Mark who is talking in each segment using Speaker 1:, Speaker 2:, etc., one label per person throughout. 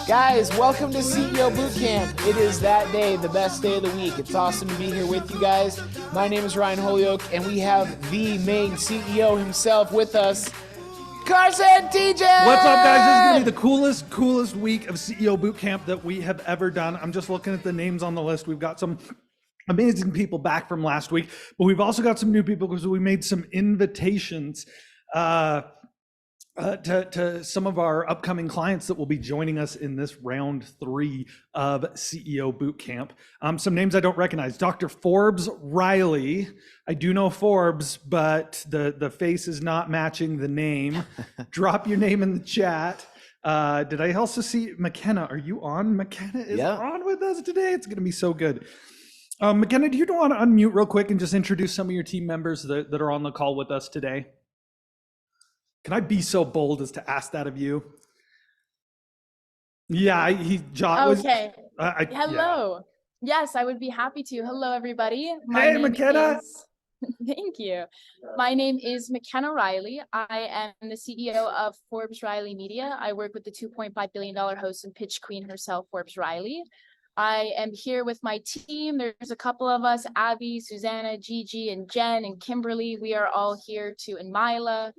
Speaker 1: Guys, welcome to CEO Bootcamp. It is that day, the best day of the week. It's awesome to be here with you guys. My name is Ryan Holyoke, and we have the main CEO himself with us, Carson TJ!
Speaker 2: What's up, guys? This is going to be the coolest week of CEO Bootcamp that we have ever done. I'm just looking at the names on the list. We've got some amazing people back from last week, but we've also got some new people because we made some invitations to some of our upcoming clients that will be joining us in this round 3 of CEO Bootcamp. Some names I don't recognize. Dr. Forbes Riley. I do know Forbes, but the face is not matching the name. Drop your name in the chat. Did I also see McKenna? Are you on? McKenna is on with us today. It's going to be so good. McKenna, do you want to unmute real quick and just introduce some of your team members that are on the call with us today? Can I be so bold as to ask that of you? Yeah, John was.
Speaker 3: Okay. Hello. Yeah. Yes, I would be happy to. Hello, everybody.
Speaker 2: Hey, McKenna.
Speaker 3: Thank you. My name is McKenna Riley. I am the CEO of Forbes Riley Media. I work with the $2.5 billion host and pitch queen herself, Forbes Riley. I am here with my team. There's a couple of us, Abby, Susanna, Gigi, and Jen, and Kimberly. We are all here and Mila,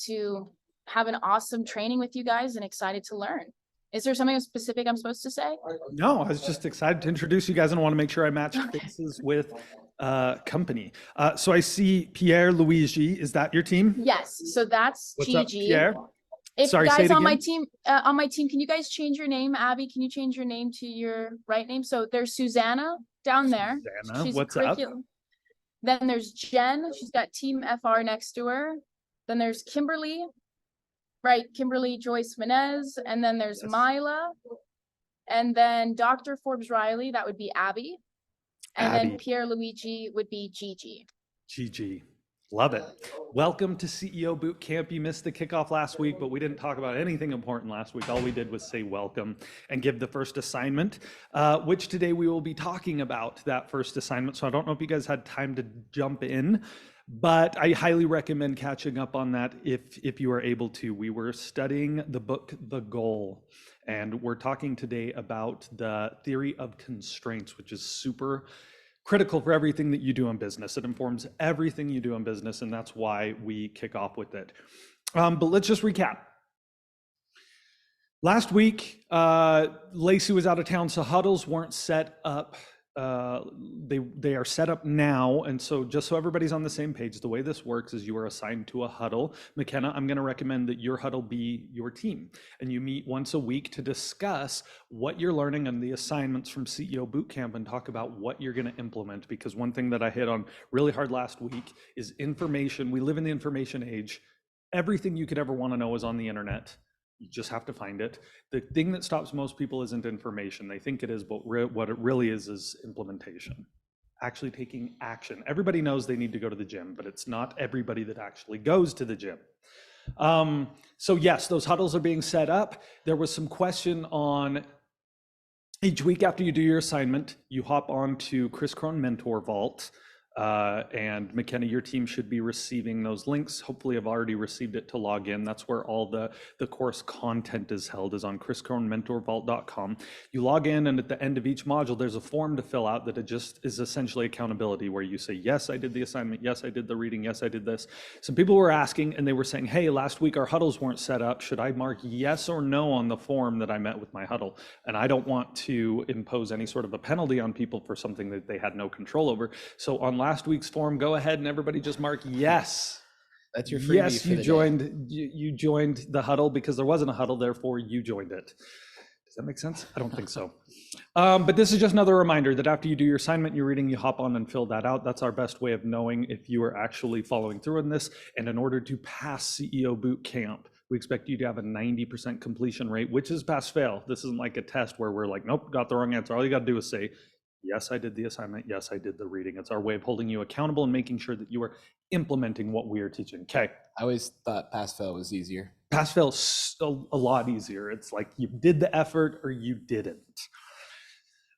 Speaker 3: to have an awesome training with you guys and excited to learn. Is there something specific I'm supposed to say?
Speaker 2: No, I was just excited to introduce you guys and I want to make sure I match faces with company. So I see Pierre Luigi. Is that your team?
Speaker 3: Yes. So that's
Speaker 2: What's
Speaker 3: Gigi.
Speaker 2: up, Pierre?
Speaker 3: If
Speaker 2: Sorry,
Speaker 3: guys
Speaker 2: say it
Speaker 3: on my
Speaker 2: again.
Speaker 3: team, can you guys change your name? Abby, can you change your name to your right name? So there's Susanna down there.
Speaker 2: Susanna,
Speaker 3: She's
Speaker 2: what's up?
Speaker 3: Then there's Jen. She's got Team FR next to her. Then there's Kimberly, right? Kimberly Joyce Menez. And then there's Mila. And then Dr. Forbes Riley, that would be Abby. And then Pierre Luigi would be Gigi.
Speaker 2: Gigi. Love it. Welcome to CEO Bootcamp. You missed the kickoff last week, but we didn't talk about anything important last week. All we did was say welcome and give the first assignment, which today we will be talking about that first assignment. So I don't know if you guys had time to jump in, but I highly recommend catching up on that if you are able to. We were studying the book, The Goal, and we're talking today about the theory of constraints, which is super critical for everything that you do in business. It informs everything you do in business, and that's why we kick off with it. But let's just recap. Last week, Lacey was out of town, so huddles weren't set up. They are set up now, and so just so everybody's on the same page, the way this works is you are assigned to a huddle. McKenna, I'm going to recommend that your huddle be your team, and you meet once a week to discuss what you're learning and the assignments from CEO Bootcamp and talk about what you're going to implement, because one thing that I hit on really hard last week is information. We live in the information age. Everything you could ever want to know is on the internet. You just have to find it. The thing that stops most people isn't information. They think it is, but what it really is implementation. Actually taking action. Everybody knows they need to go to the gym, but it's not everybody that actually goes to the gym. So yes, those huddles are being set up. There was some question on each week after you do your assignment, you hop on to Chris Crone Mentor Vault. And McKenna, your team should be receiving those links. Hopefully I've already received it to log in. That's where all the course content is held, is on chriscronementorvault.com. You log in, and at the end of each module, there's a form to fill out that it just is essentially accountability, where you say, yes, I did the assignment. Yes, I did the reading. Yes, I did this. Some people were asking, and they were saying, hey, last week our huddles weren't set up. Should I mark yes or no on the form that I met with my huddle? And I don't want to impose any sort of a penalty on people for something that they had no control over. So on last week's form, go ahead and everybody just mark yes.
Speaker 1: That's your freebie.
Speaker 2: Yes, you joined the huddle because there wasn't a huddle, therefore you joined it. Does that make sense? I don't think so. But this is just another reminder that after you do your assignment, your reading, you hop on and fill that out. That's our best way of knowing if you are actually following through on this. And in order to pass CEO Bootcamp, we expect you to have a 90% completion rate, which is pass fail. This isn't like a test where we're like, nope, got the wrong answer. All you got to do is say, yes, I did the assignment. Yes, I did the reading. It's our way of holding you accountable and making sure that you are implementing what we are teaching. Okay.
Speaker 1: I always thought pass-fail was easier.
Speaker 2: Pass-fail is a lot easier. It's like you did the effort or you didn't.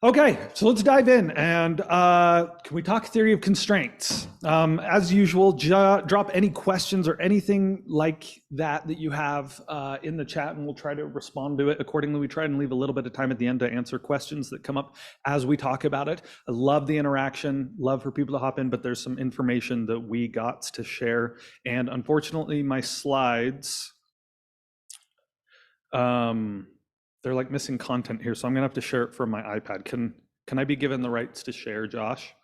Speaker 2: Okay, so let's dive in, and can we talk theory of constraints? As usual, drop any questions or anything like that you have in the chat, and we'll try to respond to it accordingly. We try and leave a little bit of time at the end to answer questions that come up as we talk about it. I love the interaction, love for people to hop in, but there's some information that we got to share, and unfortunately, my slides, they're like missing content here, so I'm gonna have to share it from my iPad. Can I be given the rights to share, Josh?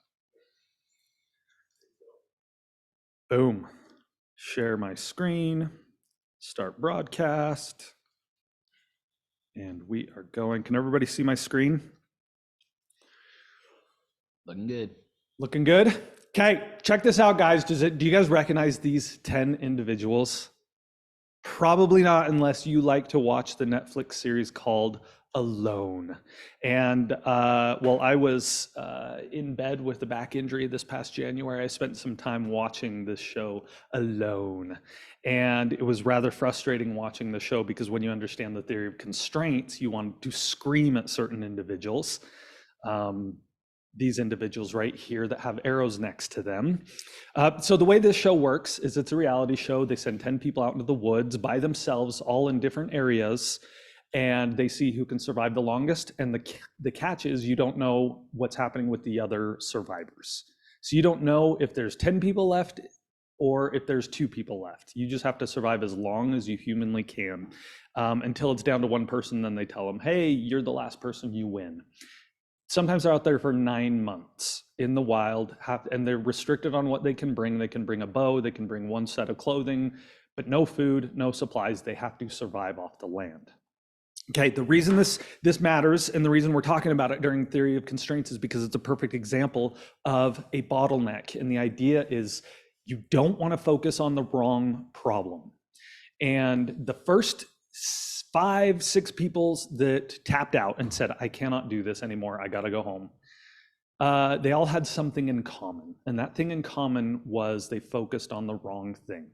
Speaker 2: Boom. Share my screen, start broadcast, and we are going. Can everybody see my screen?
Speaker 1: Looking good.
Speaker 2: Looking good? Okay, check this out, guys. Do you guys recognize these 10 individuals? Probably not, unless you like to watch the Netflix series called Alone. And while I was in bed with a back injury this past January, I spent some time watching this show Alone. And it was rather frustrating watching the show, because when you understand the theory of constraints, you want to scream at certain individuals. These individuals right here that have arrows next to them. So the way this show works is it's a reality show. They send 10 people out into the woods by themselves, all in different areas, and they see who can survive the longest. And the catch is you don't know what's happening with the other survivors. So you don't know if there's 10 people left or if there's 2 people left. You just have to survive as long as you humanly can, until it's down to 1 person. Then they tell them, hey, you're the last person, you win. Sometimes they're out there for 9 months in the wild, and they're restricted on what they can bring. They can bring a bow, they can bring 1 set of clothing, but no food, no supplies. They have to survive off the land. Okay, the reason this matters, and the reason we're talking about it during theory of constraints, is because it's a perfect example of a bottleneck. And the idea is you don't want to focus on the wrong problem. And the first 5, 6 people that tapped out and said, I cannot do this anymore, I gotta go home, they all had something in common. And that thing in common was they focused on the wrong thing.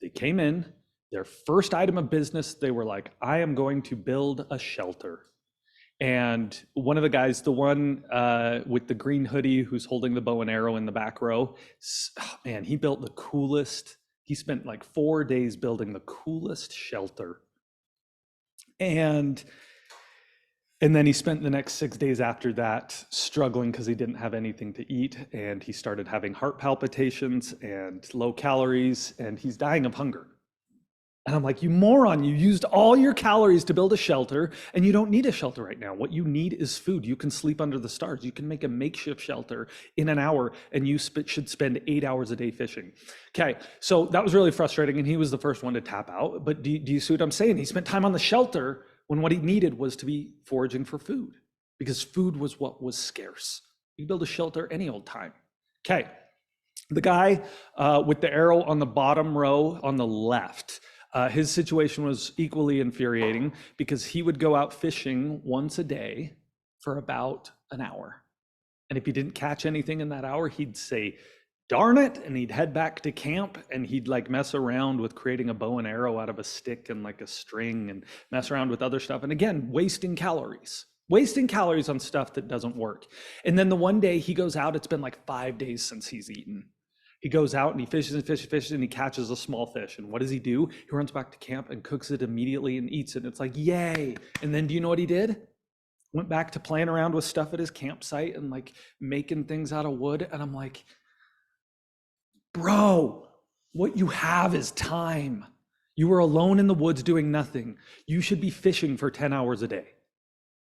Speaker 2: They came in, their first item of business, they were like, I am going to build a shelter. And one of the guys, the one with the green hoodie who's holding the bow and arrow in the back row, man, he built the coolest, he spent like 4 days building the coolest shelter. And then he spent the next 6 days after that struggling because he didn't have anything to eat, and he started having heart palpitations and low calories, and he's dying of hunger. And I'm like, you moron, you used all your calories to build a shelter, and you don't need a shelter right now. What you need is food. You can sleep under the stars. You can make a makeshift shelter in an hour, and you should spend 8 hours a day fishing. Okay, so that was really frustrating, and he was the first one to tap out. But do you see what I'm saying? He spent time on the shelter when what he needed was to be foraging for food, because food was what was scarce. You build a shelter any old time. Okay, the guy with the arrow on the bottom row on the left, his situation was equally infuriating, because he would go out fishing once a day for about an hour. And if he didn't catch anything in that hour, he'd say, darn it, and he'd head back to camp, and he'd like mess around with creating a bow and arrow out of a stick and like a string, and mess around with other stuff. And again, wasting calories on stuff that doesn't work. And then the one day he goes out, it's been like 5 days since he's eaten. He goes out and he fishes and fishes and he catches a small fish. And what does he do? He runs back to camp and cooks it immediately and eats it. And it's like, yay. And then do you know what he did? Went back to playing around with stuff at his campsite and like making things out of wood. And I'm like, bro, what you have is time. You were alone in the woods doing nothing. You should be fishing for 10 hours a day.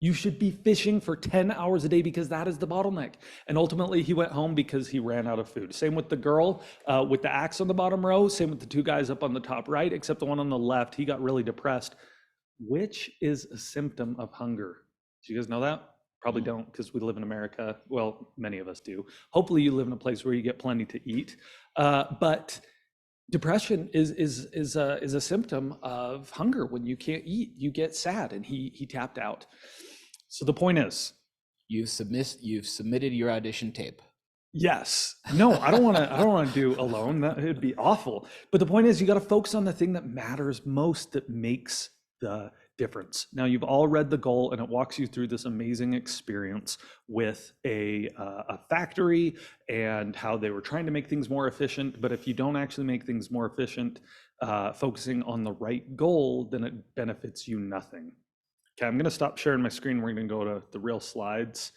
Speaker 2: You should be fishing for 10 hours a day, because that is the bottleneck. And ultimately he went home because he ran out of food. Same with the girl with the axe on the bottom row. Same with the 2 guys up on the top right, except the one on the left, he got really depressed, which is a symptom of hunger. Do you guys know that? Probably don't, because we live in America. Well, many of us do. Hopefully you live in a place where you get plenty to eat. But depression is a symptom of hunger. When you can't eat, you get sad, and he tapped out. So the point is,
Speaker 1: you've submitted your audition tape.
Speaker 2: Yes. No, I don't want to do Alone. That would be awful. But the point is, you got to focus on the thing that matters most, that makes the difference. Now, you've all read the goal, and it walks you through this amazing experience with a factory and how they were trying to make things more efficient. But if you don't actually make things more efficient, focusing on the right goal, then it benefits you nothing. Okay, I'm going to stop sharing my screen. We're going to go to the real slides.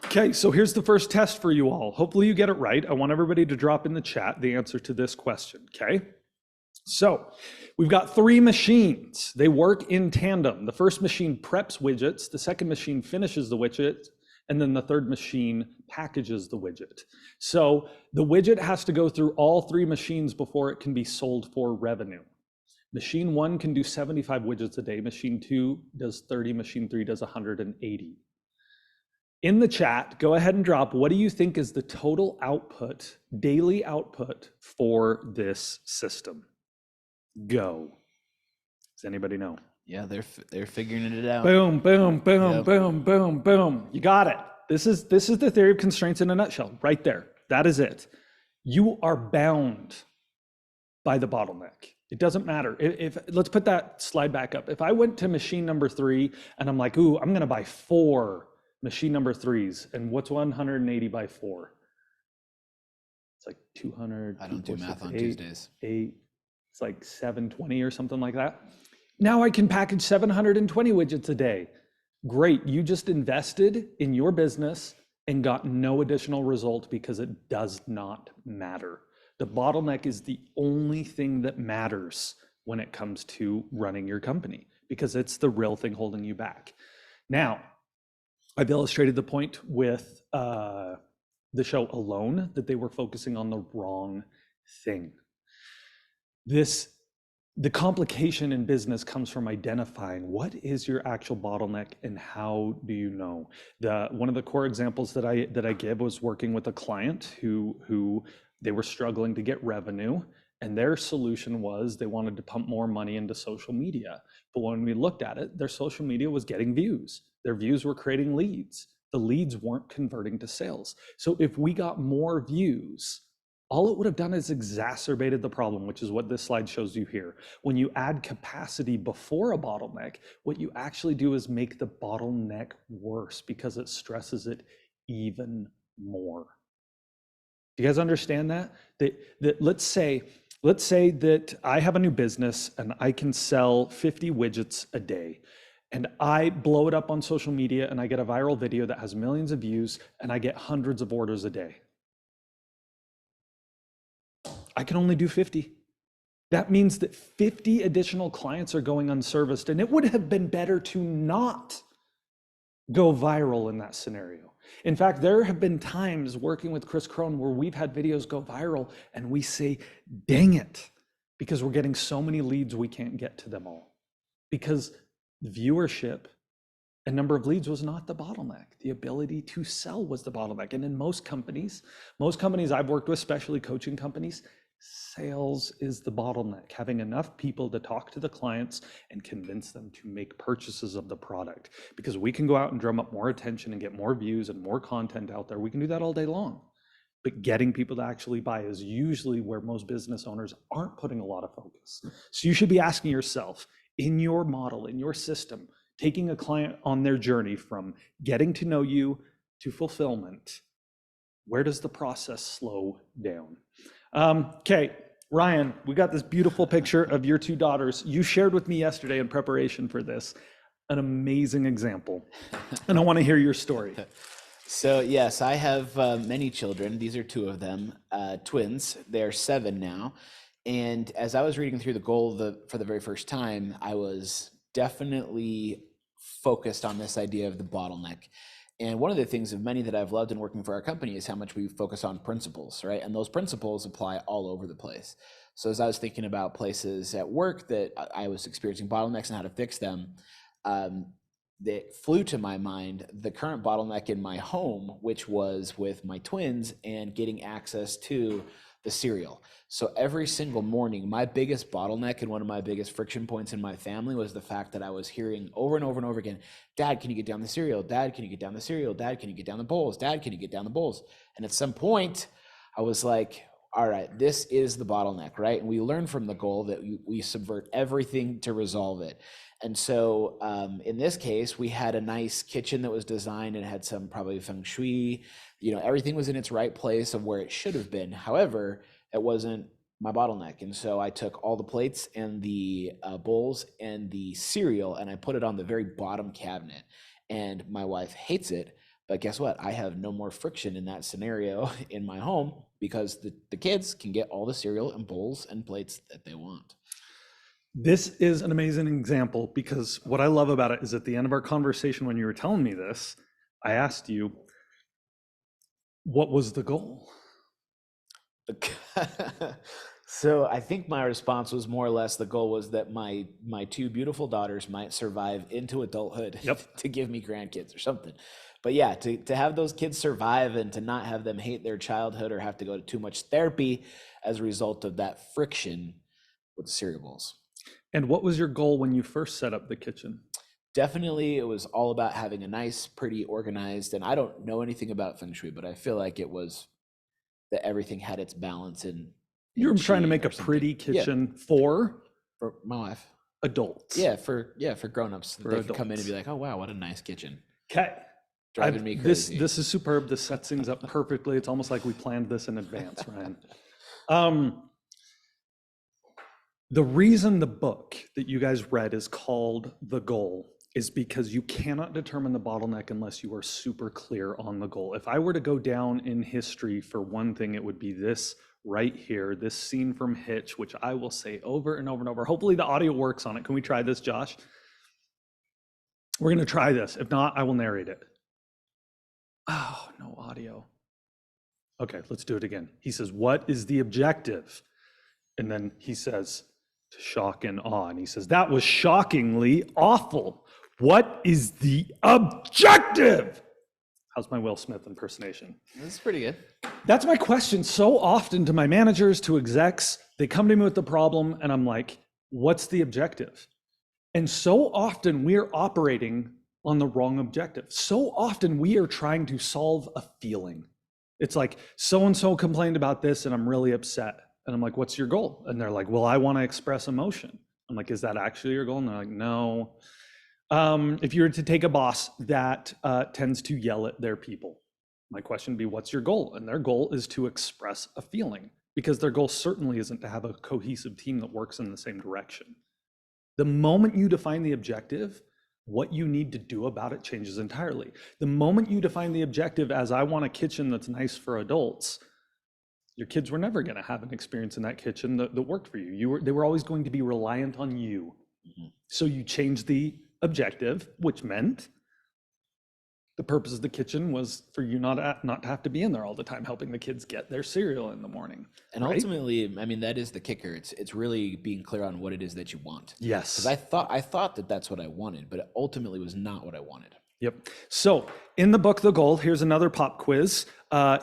Speaker 2: Okay, so here's the first test for you all. Hopefully you get it right. I want everybody to drop in the chat the answer to this question, okay? So we've got 3 machines. They work in tandem. The first machine preps widgets, the second machine finishes the widget, and then the third machine packages the widget. So the widget has to go through all 3 machines before it can be sold for revenue. Machine 1 can do 75 widgets a day. Machine 2 does 30. Machine 3 does 180. In the chat, go ahead and drop, what do you think is the total output, daily output for this system? Go. Does anybody know?
Speaker 1: Yeah, they're figuring it out.
Speaker 2: Boom, boom, boom, boom, boom, boom. You got it. This is the theory of constraints in a nutshell, right there. That is it. You are bound by the bottleneck. It doesn't matter. If let's put that slide back up. If I went to machine number 3 and I'm like, ooh, I'm going to buy 4 machine number 3s, and what's 180 by 4? It's like 200.
Speaker 1: I don't do math on Tuesdays.
Speaker 2: 8. It's like 720 or something like that. Now I can package 720 widgets a day. Great, you just invested in your business and got no additional result because it does not matter. The bottleneck is the only thing that matters when it comes to running your company, because it's the real thing holding you back. Now, I've illustrated the point with the show Alone, that they were focusing on the wrong thing. The complication in business comes from identifying what is your actual bottleneck and how do you know. One of the core examples that I give was working with a client who they were struggling to get revenue, and their solution was they wanted to pump more money into social media. But when we looked at it, their social media was getting views. Their views were creating leads. The leads weren't converting to sales. So if we got more views, all it would have done is exacerbated the problem, which is what this slide shows you here. When you add capacity before a bottleneck, what you actually do is make the bottleneck worse because it stresses it even more. Do you guys understand that? That let's say that I have a new business and I can sell 50 widgets a day. And I blow it up on social media and I get a viral video that has millions of views and I get hundreds of orders a day. I can only do 50. That means that 50 additional clients are going unserviced, and it would have been better to not go viral in that scenario. In fact, there have been times working with Chris Crone where we've had videos go viral and we say, dang it, because we're getting so many leads we can't get to them all. Because viewership and number of leads was not the bottleneck. The ability to sell was the bottleneck. And in most companies I've worked with, especially coaching companies, sales is the bottleneck. Having enough people to talk to the clients and convince them to make purchases of the product. Because we can go out and drum up more attention and get more views and more content out there. We can do that all day long. But getting people to actually buy is usually where most business owners aren't putting a lot of focus. So you should be asking yourself, in your model, in your system, taking a client on their journey from getting to know you to fulfillment, where does the process slow down? Okay, Ryan, we got this beautiful picture of your 2 daughters. You shared with me yesterday in preparation for this, an amazing example. And I want to hear your story.
Speaker 1: So yes, I have many children. These are 2 of them, twins. They're 7 now. And as I was reading through the goal for the very first time, I was definitely focused on this idea of the bottleneck. And one of the things of many that I've loved in working for our company is how much we focus on principles, right? And those principles apply all over the place. So as I was thinking about places at work that I was experiencing bottlenecks and how to fix them, that flew to my mind the current bottleneck in my home, which was with my twins and getting access to the cereal. So every single morning, my biggest bottleneck and one of my biggest friction points in my family was the fact that I was hearing over and over and over again, Dad, can you get down the cereal? Dad, can you get down the cereal? Dad, can you get down the bowls? Dad, can you get down the bowls? And at some point, I was like, all right, this is the bottleneck, right? And we learn from the goal that we subvert everything to resolve it. And so in this case, we had a nice kitchen that was designed and had some probably feng shui. Everything was in its right place of where it should have been. However, it wasn't my bottleneck. And so I took all the plates and the bowls and the cereal and I put it on the very bottom cabinet. And my wife hates it. But guess what? I have no more friction in that scenario in my home because the kids can get all the cereal and bowls and plates that they want.
Speaker 2: This is an amazing example because what I love about it is at the end of our conversation, when you were telling me this, I asked you, what was the goal?
Speaker 1: So I think my response was more or less the goal was that my two beautiful daughters might survive into adulthood to give me grandkids or something. But yeah, to have those kids survive and to not have them hate their childhood or have to go to too much therapy as a result of that friction with cereal bowls.
Speaker 2: And what was your goal when you first set up the kitchen?
Speaker 1: Definitely, it was all about having a nice, pretty, organized, and I don't know anything about feng shui, but I feel like it was that everything had its balance in
Speaker 2: you were trying to make a pretty kitchen for
Speaker 1: my wife.
Speaker 2: Adults.
Speaker 1: Yeah, for grown-ups. They could come in and be like, oh wow, what a nice kitchen.
Speaker 2: Okay.
Speaker 1: Driving me crazy.
Speaker 2: This is superb. This sets things up perfectly. It's almost like we planned this in advance, Ryan. The reason the book that you guys read is called The Goal is because you cannot determine the bottleneck unless you are super clear on the goal. If I were to go down in history for one thing, it would be this right here, this scene from Hitch, which I will say over and over and over. Hopefully the audio works on it. Can we try this, Josh? We're going to try this. If not, I will narrate it. Oh, no audio. Okay, let's do it again. He says, what is the objective? And then he says, to shock and awe. And he says, that was shockingly awful. What is the objective? How's my Will Smith impersonation?
Speaker 1: That's pretty good.
Speaker 2: That's my question so often to my managers, to execs. They come to me with the problem and I'm like, what's the objective? And so often we're operating on the wrong objective. So often we are trying to solve a feeling. It's like, so-and-so complained about this and I'm really upset. And I'm like, what's your goal? And they're like, well, I want to express emotion. I'm like, is that actually your goal? And they're like, no. If you were to take a boss that tends to yell at their people, my question would be, what's your goal? And their goal is to express a feeling, because their goal certainly isn't to have a cohesive team that works in the same direction. The moment you define the objective, what you need to do about it changes entirely. The moment you define the objective as, I want a kitchen that's nice for adults, your kids were never going to have an experience in that kitchen that worked for you. They were always going to be reliant on you. Mm-hmm. So you changed the objective, which meant the purpose of the kitchen was for you not to have to be in there all the time helping the kids get their cereal in the morning.
Speaker 1: And right? Ultimately, I mean, that is the kicker. It's really being clear on what it is that you want.
Speaker 2: Yes.
Speaker 1: Because I thought that that's what I wanted, but it ultimately was not what I wanted.
Speaker 2: Yep. So in the book, The Goal, here's another pop quiz.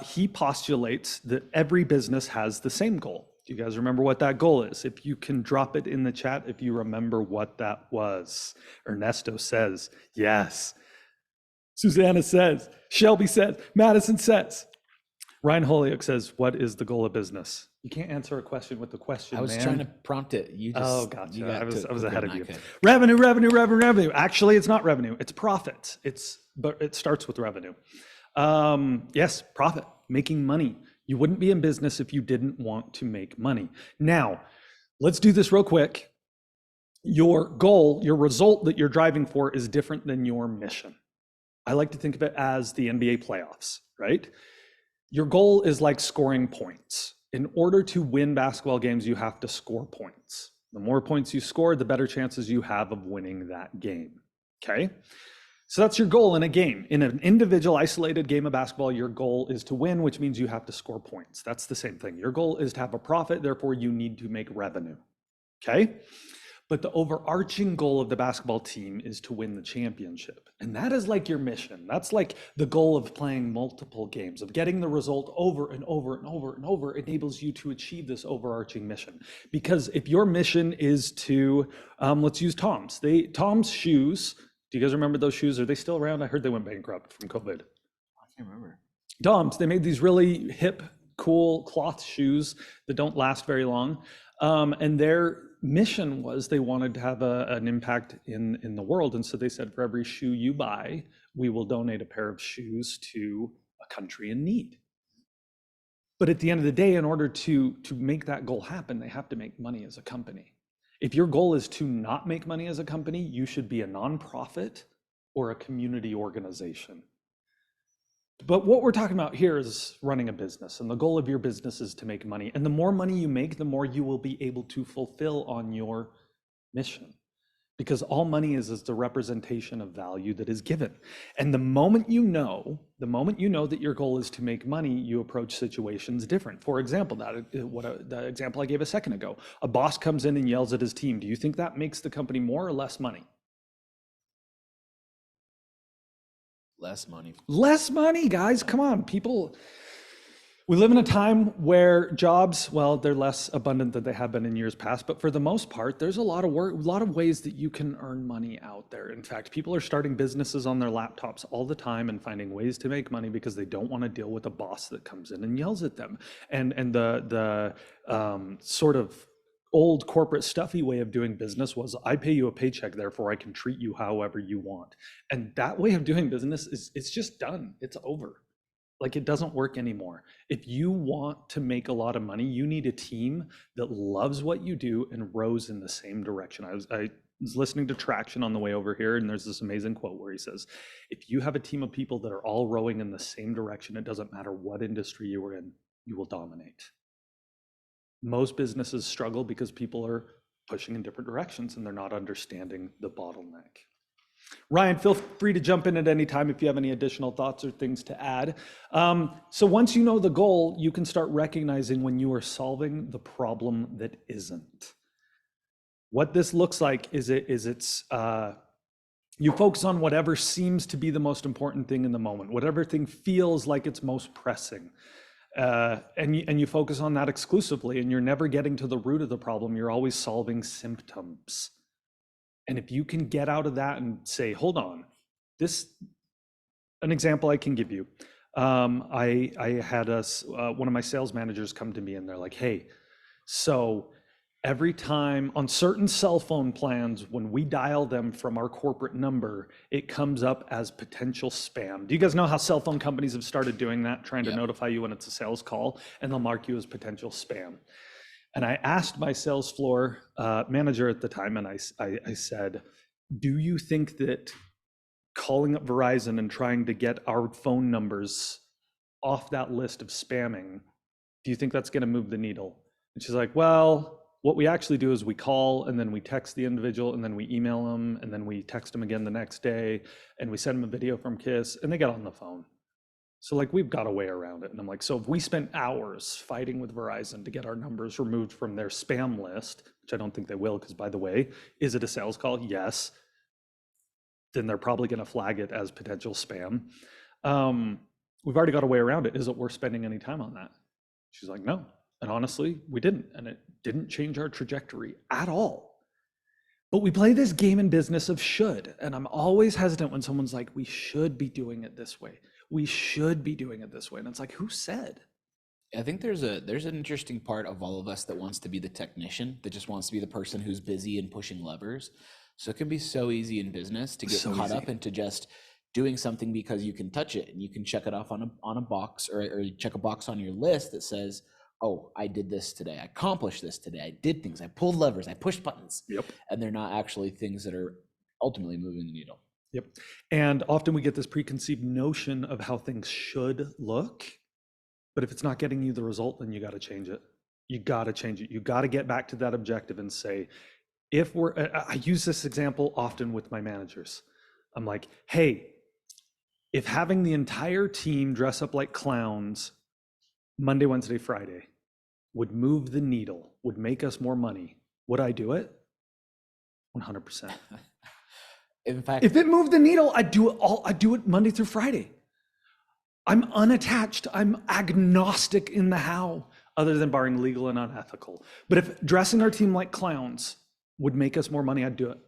Speaker 2: He postulates that every business has the same goal. Do you guys remember what that goal is? If you can drop it in the chat, if you remember what that was. Ernesto says, yes. Susanna says, Shelby says, Madison says. Ryan Holyoke says, what is the goal of business? You can't answer a question with the question,
Speaker 1: I was trying to prompt it. You just,
Speaker 2: oh, gotcha.
Speaker 1: You
Speaker 2: I was ahead of you.
Speaker 1: Could.
Speaker 2: Revenue. Actually, it's not revenue. It's profit. But it starts with revenue. Yes, profit, making money. You wouldn't be in business if you didn't want to make money. Now, let's do this real quick. Your goal, your result that you're driving for is different than your mission. I like to think of it as the NBA playoffs, right? Your goal is like scoring points. In order to win basketball games, you have to score points. The more points you score, the better chances you have of winning that game, okay? So that's your goal in a game. In an individual, isolated game of basketball, your goal is to win, which means you have to score points. That's the same thing. Your goal is to have a profit, therefore you need to make revenue, okay? But the overarching goal of the basketball team is to win the championship. And that is like your mission. That's like the goal of playing multiple games, of getting the result over and over and over and over enables you to achieve this overarching mission. Because if your mission is to, let's use Tom's. Tom's shoes, do you guys remember those shoes? Are they still around? I heard they went bankrupt from COVID.
Speaker 1: I can't remember.
Speaker 2: Tom's, they made these really hip, cool cloth shoes that don't last very long. And their mission was they wanted to have an impact in the world. And so they said, for every shoe you buy, we will donate a pair of shoes to a country in need. But at the end of the day, in order to make that goal happen, they have to make money as a company. If your goal is to not make money as a company, you should be a nonprofit or a community organization. But what we're talking about here is running a business, and the goal of your business is to make money. And the more money you make, the more you will be able to fulfill on your mission. Because all money is the representation of value that is given. And the moment you know that your goal is to make money, you approach situations different. For example, the example I gave a second ago, a boss comes in and yells at his team. Do you think that makes the company more or less money?
Speaker 1: Less money.
Speaker 2: Less money, guys. Come on, people. We live in a time where jobs, well, they're less abundant than they have been in years past, but for the most part, there's a lot of work, a lot of ways that you can earn money out there. In fact, people are starting businesses on their laptops all the time and finding ways to make money because they don't want to deal with a boss that comes in and yells at them. And the sort of old corporate stuffy way of doing business was, I pay you a paycheck, therefore I can treat you however you want. And that way of doing business it's just done. It's over. Like, it doesn't work anymore. If you want to make a lot of money, you need a team that loves what you do and rows in the same direction. I was listening to Traction on the way over here, and there's this amazing quote where he says, if you have a team of people that are all rowing in the same direction, it doesn't matter what industry you are in, you will dominate. Most businesses struggle because people are pushing in different directions and they're not understanding the bottleneck. Ryan, feel free to jump in at any time if you have any additional thoughts or things to add. So once you know the goal, you can start recognizing when you are solving the problem that isn't. What this looks like is you focus on whatever seems to be the most important thing in the moment, whatever thing feels like it's most pressing. And you focus on that exclusively, and you're never getting to the root of the problem. You're always solving symptoms. And if you can get out of that and say, hold on, an example I can give you. I had one of my sales managers come to me and they're like, hey, so every time on certain cell phone plans, when we dial them from our corporate number, it comes up as potential spam. Do you guys know how cell phone companies have started doing that, trying to notify you when it's a sales call, and they'll mark you as potential spam? And I asked my sales floor manager at the time, and I said, do you think that calling up Verizon and trying to get our phone numbers off that list of spamming, do you think that's going to move the needle? And she's like, well, what we actually do is we call, and then we text the individual, and then we email them, and then we text them again the next day, and we send them a video from KISS, and they get on the phone. So like, we've got a way around it. And I'm like, so if we spent hours fighting with Verizon to get our numbers removed from their spam list, which I don't think they will, because by the way, is it a sales call? Yes. Then they're probably going to flag it as potential spam. We've already got a way around it. Is it worth spending any time on that? She's like, no. And honestly, we didn't. And it didn't change our trajectory at all. But we play this game in business of should. And I'm always hesitant when someone's like, we should be doing it this way. We should be doing it this way. And it's like, who said?
Speaker 4: I think there's an interesting part of all of us that wants to be the technician, that just wants to be the person who's busy and pushing levers. So it can be so easy in business to get caught up into just doing something because you can touch it and you can check it off on a box, or check a box on your list that says, oh, I did this today. I accomplished this today. I did things. I pulled levers. I pushed buttons.
Speaker 2: Yep.
Speaker 4: And they're not actually things that are ultimately moving the needle.
Speaker 2: Yep. And often we get this preconceived notion of how things should look, but if it's not getting you the result, then you got to change it. You got to change it. You got to get back to that objective and say, I use this example often with my managers. I'm like, hey, if having the entire team dress up like clowns Monday, Wednesday, Friday would move the needle, would make us more money, would I do it? 100%.
Speaker 4: In fact,
Speaker 2: if it moved the needle, I'd do it Monday through Friday. I'm unattached. I'm agnostic in the how, other than barring legal and unethical. But if dressing our team like clowns would make us more money, I'd do it,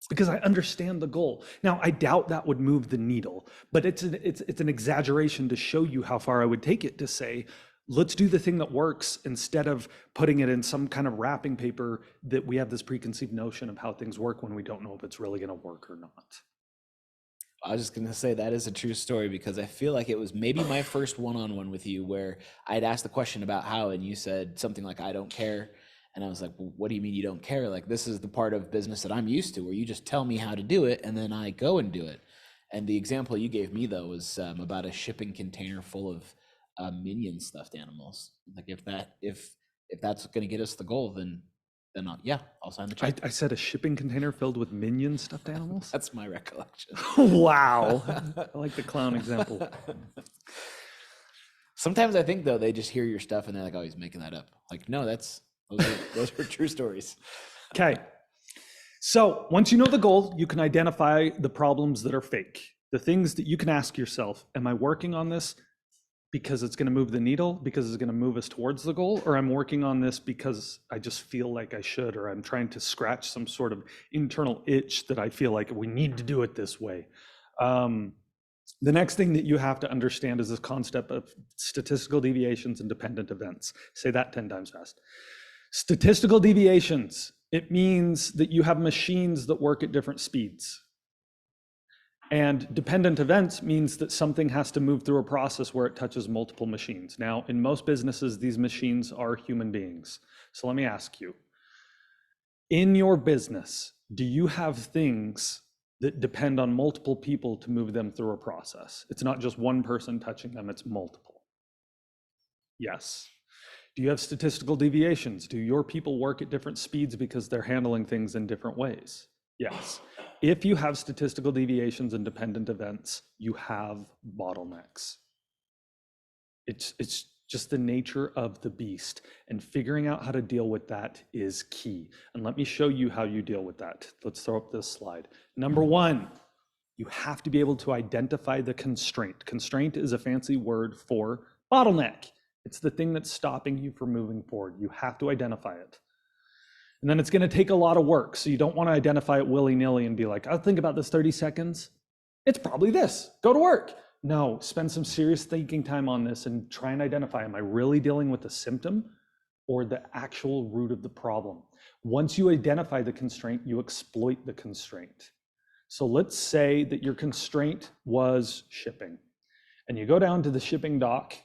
Speaker 2: because I understand the goal. Now, I doubt that would move the needle, but it's an exaggeration to show you how far I would take it to say, Let's do the thing that works instead of putting it in some kind of wrapping paper that we have this preconceived notion of how things work when we don't know if it's really going to work or not.
Speaker 4: I was just going to say that is a true story, because I feel like it was maybe my first one-on-one with you where I'd asked the question about how, and you said something like, I don't care. And I was like, well, what do you mean you don't care? Like, this is the part of business that I'm used to, where you just tell me how to do it and then I go and do it. And the example you gave me though was about a shipping container full of minion stuffed animals. Like, if that's going to get us the goal, then I'll sign the check.
Speaker 2: I said a shipping container filled with minion stuffed animals.
Speaker 4: That's my recollection.
Speaker 2: Wow. I like the clown example.
Speaker 4: Sometimes I think though, they just hear your stuff and they're like, oh, he's making that up. Like, no, those are true stories.
Speaker 2: Okay. So once you know the goal, you can identify the problems that are fake. The things that you can ask yourself, am I working on this because it's going to move the needle, because it's going to move us towards the goal, or I'm working on this because I just feel like I should, or I'm trying to scratch some sort of internal itch that I feel like we need to do it this way. The next thing that you have to understand is this concept of statistical deviations and dependent events. Say that 10 times fast. Statistical deviations, it means that you have machines that work at different speeds. And dependent events means that something has to move through a process where it touches multiple machines. Now, in most businesses, these machines are human beings. So let me ask you, in your business, do you have things that depend on multiple people to move them through a process? It's not just one person touching them, it's multiple. Yes. Do you have statistical deviations? Do your people work at different speeds because they're handling things in different ways? Yes. If you have statistical deviations and dependent events, you have bottlenecks. It's just the nature of the beast, and figuring out how to deal with that is key. And let me show you how you deal with that. Let's throw up this slide. Number one, you have to be able to identify the constraint. Constraint is a fancy word for bottleneck. It's the thing that's stopping you from moving forward. You have to identify it. And then it's going to take a lot of work. So you don't want to identify it willy-nilly and be like, I'll think about this 30 seconds. It's probably this. Go to work. No, spend some serious thinking time on this and try and identify, am I really dealing with the symptom or the actual root of the problem? Once you identify the constraint, you exploit the constraint. So let's say that your constraint was shipping, and you go down to the shipping dock.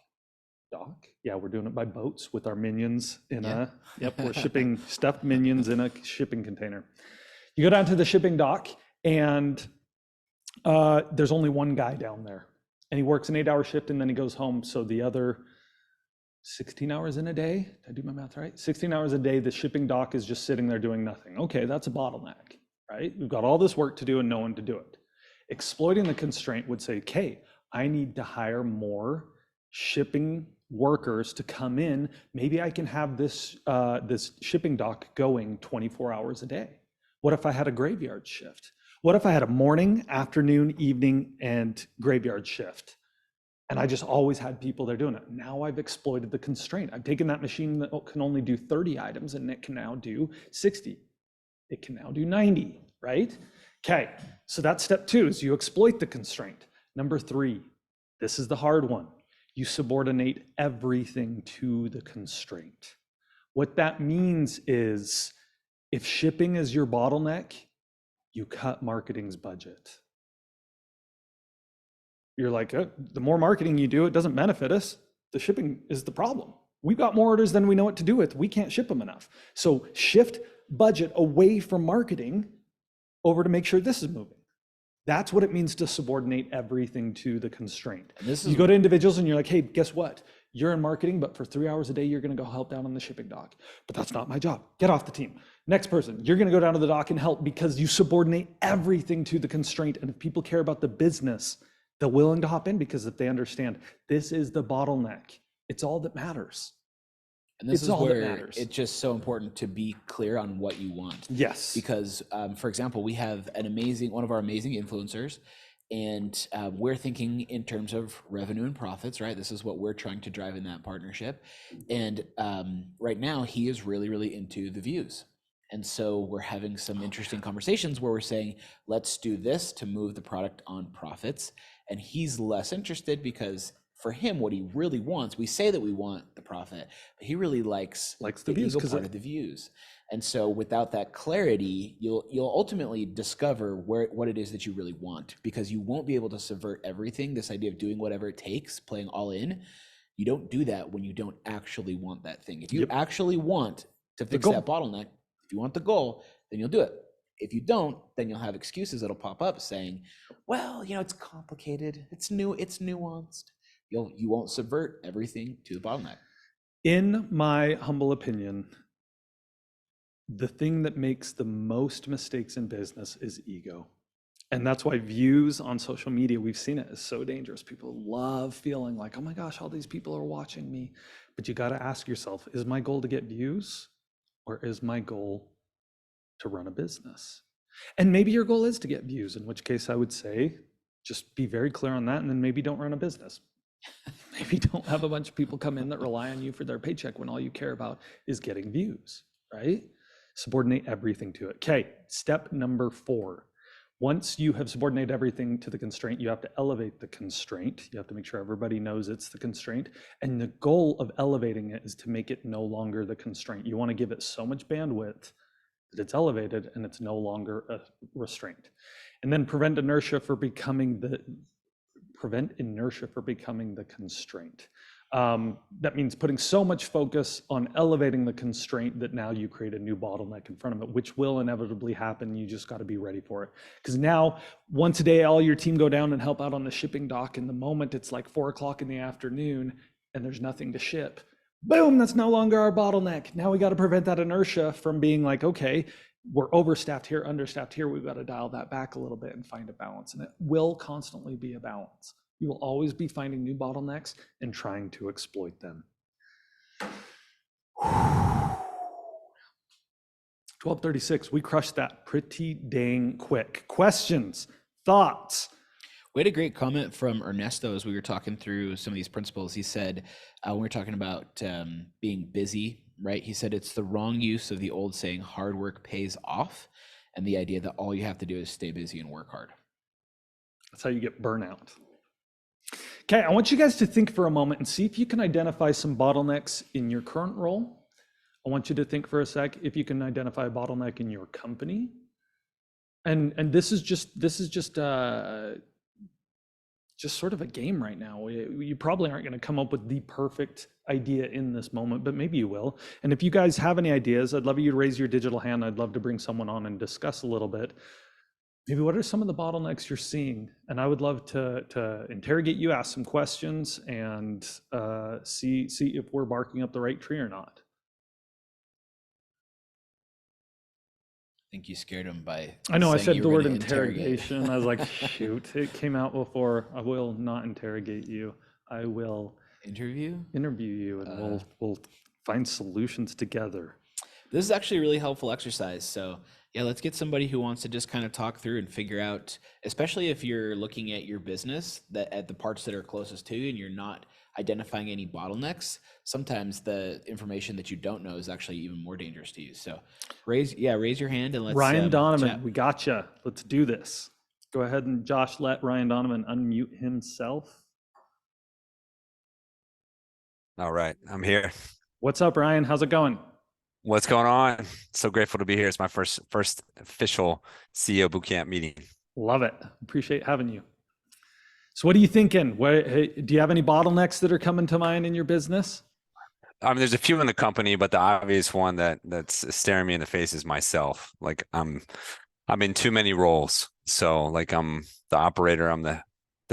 Speaker 2: Yeah, we're doing it by boats with our minions in we're shipping stuffed minions in a shipping container. You go down to the shipping dock, and there's only one guy down there, and he works an 8-hour shift and then he goes home. So the other 16 hours in a day, did I do my math right? 16 hours a day, the shipping dock is just sitting there doing nothing. Okay, that's a bottleneck, right? We've got all this work to do and no one to do it. Exploiting the constraint would say, okay, I need to hire more shipping workers to come in. Maybe I can have this shipping dock going 24 hours a day. What if I had a graveyard shift? What if I had a morning, afternoon, evening, and graveyard shift? And I just always had people there doing it. Now I've exploited the constraint. I've taken that machine that can only do 30 items and it can now do 60. It can now do 90, right? Okay, so that's step 2, is you exploit the constraint. Number 3, this is the hard one. You subordinate everything to the constraint. What that means is, if shipping is your bottleneck, you cut marketing's budget. You're like, the more marketing you do, it doesn't benefit us. The shipping is the problem. We've got more orders than we know what to do with. We can't ship them enough. So shift budget away from marketing over to make sure this is moving. That's what it means to subordinate everything to the constraint. You go to individuals and you're like, hey, guess what? You're in marketing, but for 3 hours a day, you're going to go help down on the shipping dock. But that's not my job. Get off the team. Next person, you're going to go down to the dock and help, because you subordinate everything to the constraint. And if people care about the business, they're willing to hop in, because if they understand this is the bottleneck, it's all that matters.
Speaker 4: And this is where it's just so important to be clear on what you want.
Speaker 2: Yes.
Speaker 4: Because, for example, we have one of our amazing influencers, and we're thinking in terms of revenue and profits, right? This is what we're trying to drive in that partnership. And right now, he is really, really into the views. And so we're having some interesting conversations where we're saying, let's do this to move the product on profits. And he's less interested because for him, what he really wants, we say that we want the profit, but he really likes
Speaker 2: the views,
Speaker 4: ego part of the views. And so without that clarity, you'll ultimately discover what it is that you really want, because you won't be able to subvert everything. This idea of doing whatever it takes, playing all in, you don't do that when you don't actually want that thing. If you actually want to fix that bottleneck, if you want the goal, then you'll do it. If you don't, then you'll have excuses that'll pop up saying, well, it's complicated, it's new, it's nuanced. You won't subvert everything to the bottleneck.
Speaker 2: In my humble opinion, the thing that makes the most mistakes in business is ego. And that's why views on social media, we've seen it, is so dangerous. People love feeling like, oh my gosh, all these people are watching me. But you got to ask yourself, is my goal to get views, or is my goal to run a business? And maybe your goal is to get views, in which case I would say, just be very clear on that, and then maybe don't run a business. Maybe don't have a bunch of people come in that rely on you for their paycheck when all you care about is getting views, right? Subordinate everything to it. Okay, step number 4. Once you have subordinated everything to the constraint, you have to elevate the constraint. You have to make sure everybody knows it's the constraint. And the goal of elevating it is to make it no longer the constraint. You want to give it so much bandwidth that it's elevated and it's no longer a restraint. And then prevent inertia for becoming the constraint. That means putting so much focus on elevating the constraint that now you create a new bottleneck in front of it, which will inevitably happen. You just got to be ready for it. Because now, once a day, all your team go down and help out on the shipping dock. And the moment it's like 4 o'clock in the afternoon and there's nothing to ship, boom, that's no longer our bottleneck. Now we got to prevent that inertia from being like, okay, we're overstaffed here, understaffed here. We've got to dial that back a little bit and find a balance. And it will constantly be a balance. You will always be finding new bottlenecks and trying to exploit them. 12:36, we crushed that pretty dang quick. Questions, thoughts?
Speaker 4: We had a great comment from Ernesto as we were talking through some of these principles. He said, when we were talking about being busy, right? He said it's the wrong use of the old saying, hard work pays off, and the idea that all you have to do is stay busy and work hard.
Speaker 2: That's how you get burnout. Okay, I want you guys to think for a moment and see if you can identify some bottlenecks in your current role. I want you to think for a sec if you can identify a bottleneck in your company. And this is just sort of a game right now. You probably aren't going to come up with the perfect idea in this moment, but maybe you will. And if you guys have any ideas, I'd love you to raise your digital hand. I'd love to bring someone on and discuss a little bit. Maybe what are some of the bottlenecks you're seeing? And I would love to interrogate you, ask some questions, and see if we're barking up the right tree or not.
Speaker 4: I think you scared him by
Speaker 2: I know I
Speaker 4: saying
Speaker 2: said
Speaker 4: you
Speaker 2: the
Speaker 4: were
Speaker 2: word
Speaker 4: gonna
Speaker 2: interrogation. I was like, shoot, it came out before. I will not interrogate you. I will
Speaker 4: interview
Speaker 2: you, and we'll find solutions together.
Speaker 4: This is actually a really helpful exercise. So yeah, let's get somebody who wants to just kind of talk through and figure out, especially if you're looking at your business, that at the parts that are closest to you and you're not identifying any bottlenecks, sometimes the information that you don't know is actually even more dangerous to you. So raise your hand and let's
Speaker 2: Ryan Donovan,
Speaker 4: chat.
Speaker 2: we gotcha. Let's do this. Go ahead and Josh, let Ryan Donovan unmute himself.
Speaker 5: All right, I'm here.
Speaker 2: What's up, Ryan? How's it going?
Speaker 5: What's going on? So grateful to be here. It's my first official CEO Bootcamp meeting.
Speaker 2: Love it. Appreciate having you. So what are you thinking? Do you have any bottlenecks that are coming to mind in your business?
Speaker 5: I mean, there's a few in the company, but the obvious one that's staring me in the face is myself. Like I'm in too many roles. So like I'm the operator, I'm the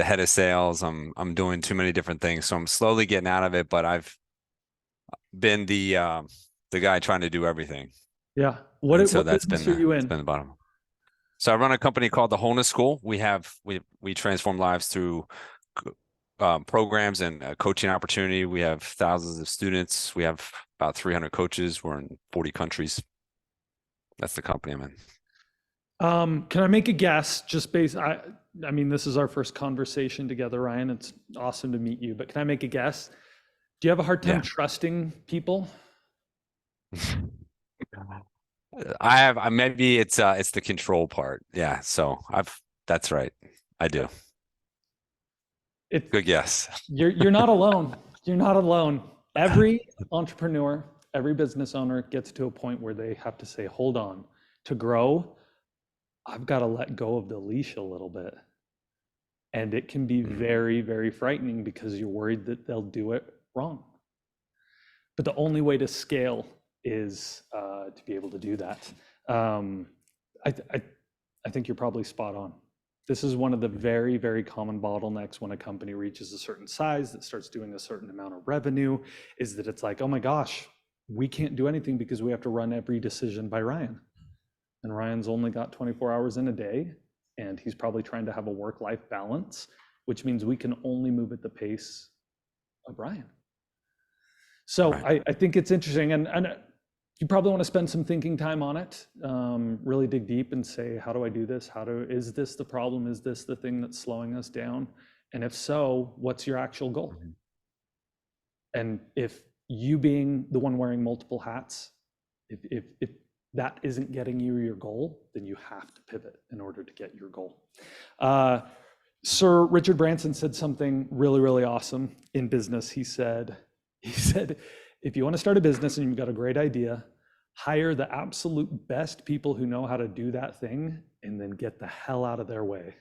Speaker 5: head of sales, I'm doing too many different things. So I'm slowly getting out of it, but I've been the guy trying to do everything.
Speaker 2: Yeah.
Speaker 5: What
Speaker 2: business are you in?
Speaker 5: It's been the bottom. So I run a company called the Wholeness School. We transform lives through programs and coaching opportunity. We have thousands of students. We have about 300 coaches. We're in 40 countries. That's the company I'm in.
Speaker 2: Can I make a guess? Just I mean, this is our first conversation together, Ryan. It's awesome to meet you, but can I make a guess? Do you have a hard time trusting people?
Speaker 5: Maybe it's the control part. Yeah. So that's right. I do. Good guess.
Speaker 2: You're not alone. You're not alone. Every entrepreneur, every business owner gets to a point where they have to say, hold on, to grow, I've got to let go of the leash a little bit. And it can be very, very frightening because you're worried that they'll do it wrong. But the only way to scale is to be able to do that. I think you're probably spot on. This is one of the very, very common bottlenecks when a company reaches a certain size that starts doing a certain amount of revenue, is that it's like, oh my gosh, we can't do anything because we have to run every decision by Ryan. And Ryan's only got 24 hours in a day, and he's probably trying to have a work-life balance, which means we can only move at the pace of Ryan. So
Speaker 5: Right.
Speaker 2: I think it's interesting, and you probably want to spend some thinking time on it, really dig deep and say, how do I do this? Is this the problem? Is this the thing that's slowing us down? And if so, what's your actual goal? And if you being the one wearing multiple hats, if that isn't getting you your goal, then you have to pivot in order to get your goal. Sir Richard Branson said something really, really awesome in business. He said, if you want to start a business and you've got a great idea, hire the absolute best people who know how to do that thing and then get the hell out of their way.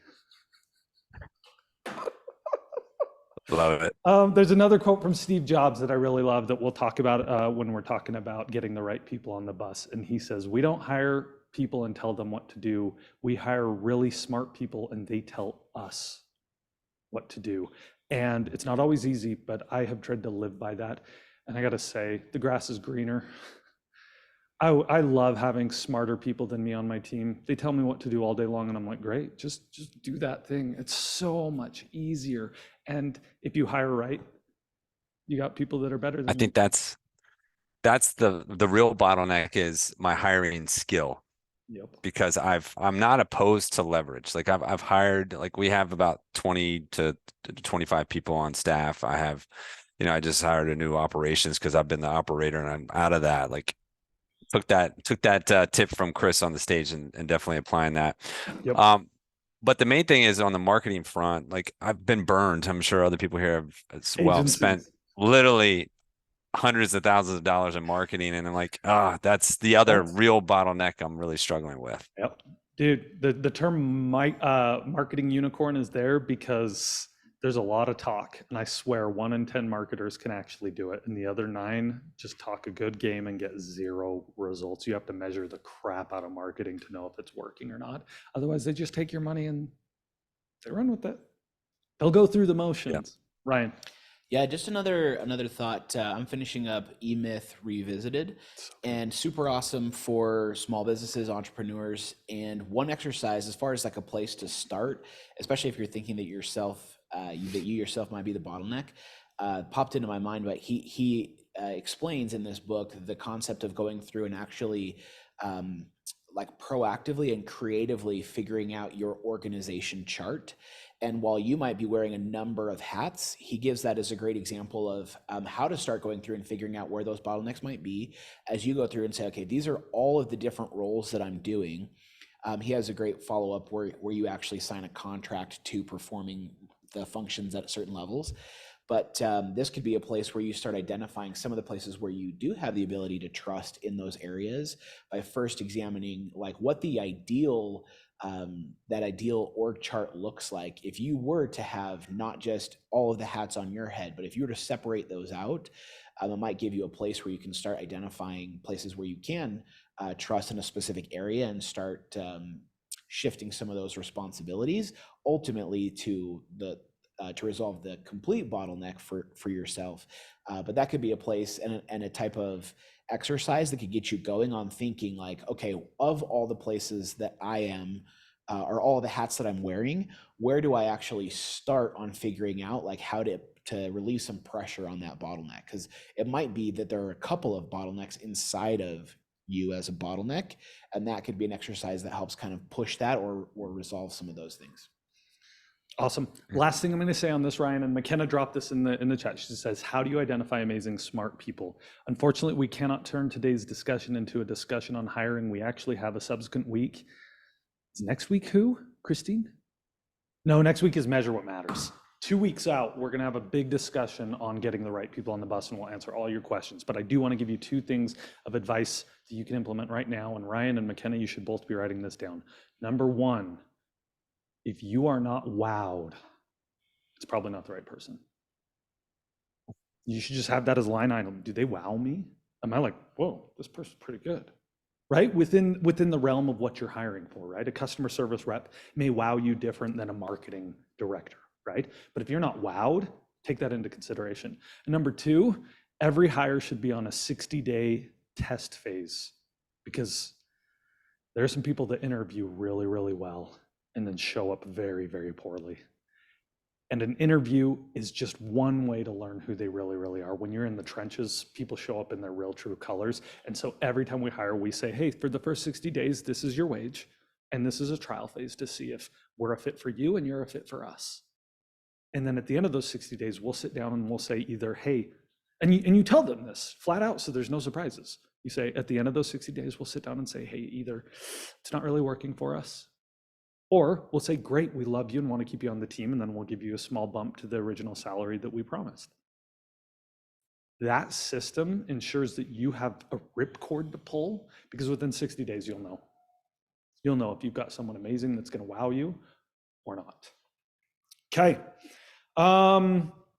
Speaker 5: Love it.
Speaker 2: There's another quote from Steve Jobs that I really love that we'll talk about when we're talking about getting the right people on the bus. And he says, we don't hire people and tell them what to do. We hire really smart people and they tell us what to do. And it's not always easy, but I have tried to live by that. And I got to say, the grass is greener. I love having smarter people than me on my team. They tell me what to do all day long, and I'm like, great, just do that thing. It's so much easier. And if you hire right, you got people that are better than
Speaker 5: I think that's the real bottleneck is my hiring skill.
Speaker 2: Yep.
Speaker 5: Because I'm not opposed to leverage. Like I've hired, like we have about 20 to 25 people on staff. I have, I just hired a new operations because I've been the operator and I'm out of that. Like took that tip from Chris on the stage and definitely applying that.
Speaker 2: Yep.
Speaker 5: But the main thing is on the marketing front, like I've been burned. I'm sure other people here have as well
Speaker 2: Agencies.
Speaker 5: spent literally hundreds of thousands of dollars in marketing. And I'm like, that's the other real bottleneck I'm really struggling with.
Speaker 2: Yep. Dude, the term marketing unicorn is there because there's a lot of talk, and I swear 1 in 10 marketers can actually do it, and the other 9 just talk a good game and get 0 results. You have to measure the crap out of marketing to know if it's working or not. Otherwise, they just take your money and they run with it. They'll go through the motions. Yep. Ryan.
Speaker 4: Yeah, just another thought. I'm finishing up E-Myth Revisited, and super awesome for small businesses, entrepreneurs. And one exercise, as far as like a place to start, especially if you're thinking that you yourself might be the bottleneck, popped into my mind. But he explains in this book the concept of going through and actually like proactively and creatively figuring out your organization chart. And while you might be wearing a number of hats, he gives that as a great example of how to start going through and figuring out where those bottlenecks might be as you go through and say, okay, these are all of the different roles that I'm doing. He has a great follow-up where you actually sign a contract to performing the functions at certain levels. But this could be a place where you start identifying some of the places where you do have the ability to trust in those areas by first examining like what the ideal org chart looks like. If you were to have not just all of the hats on your head, but if you were to separate those out, it might give you a place where you can start identifying places where you can trust in a specific area and start shifting some of those responsibilities ultimately to resolve the complete bottleneck for yourself. But that could be a place and a type of exercise that could get you going on thinking like, okay, of all the places that I am, or all the hats that I'm wearing, where do I actually start on figuring out like how to relieve some pressure on that bottleneck? Because it might be that there are a couple of bottlenecks inside of you as a bottleneck, and that could be an exercise that helps kind of push that or resolve some of those things.
Speaker 2: Awesome. Last thing I'm going to say on this, Ryan, and McKenna dropped this in the chat. She says, how do you identify amazing, smart people? Unfortunately, we cannot turn today's discussion into a discussion on hiring. We actually have a subsequent week. Is next week who? Christine? No, next week is Measure What Matters. 2 weeks out, we're going to have a big discussion on getting the right people on the bus, and we'll answer all your questions. But I do want to give you 2 things of advice that you can implement right now. And Ryan and McKenna, you should both be writing this down. Number 1, if you are not wowed, it's probably not the right person. You should just have that as a line item. Do they wow me? Am I like, whoa, this person's pretty good? Right? Within the realm of what you're hiring for, right? A customer service rep may wow you different than a marketing director, right? But if you're not wowed, take that into consideration. And number 2, every hire should be on a 60-day test phase, because there are some people that interview really, really well and then show up very, very poorly. And an interview is just one way to learn who they really, really are. When you're in the trenches, people show up in their real true colors. And so every time we hire, we say, hey, for the first 60 days, this is your wage. And this is a trial phase to see if we're a fit for you and you're a fit for us. And then at the end of those 60 days, we'll sit down and we'll say either, hey, and you tell them this flat out, so there's no surprises. You say, at the end of those 60 days, we'll sit down and say, hey, either it's not really working for us, or we'll say, great, we love you and want to keep you on the team, and then we'll give you a small bump to the original salary that we promised. That system ensures that you have a ripcord to pull, because within 60 days, you'll know. You'll know if you've got someone amazing that's going to wow you or not. Okay.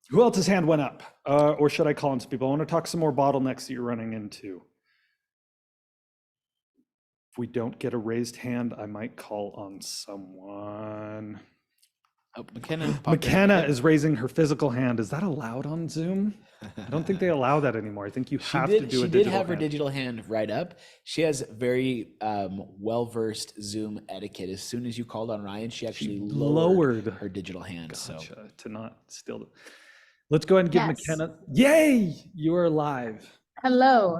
Speaker 2: Who else's hand went up? Or should I call on some people? I want to talk some more bottlenecks that you're running into. If we don't get a raised hand, I might call on someone.
Speaker 4: Oh, McKenna.
Speaker 2: McKenna is raising her physical hand. Is that allowed on Zoom? I don't think they allow that anymore. I think you have to do a digital hand.
Speaker 4: She did have her digital hand right up. She has very well-versed Zoom etiquette. As soon as you called on Ryan, she actually lowered her digital hand.
Speaker 2: Gotcha,
Speaker 4: so
Speaker 2: to not steal. Let's go ahead and give McKenna. Yay! You are live.
Speaker 3: Hello.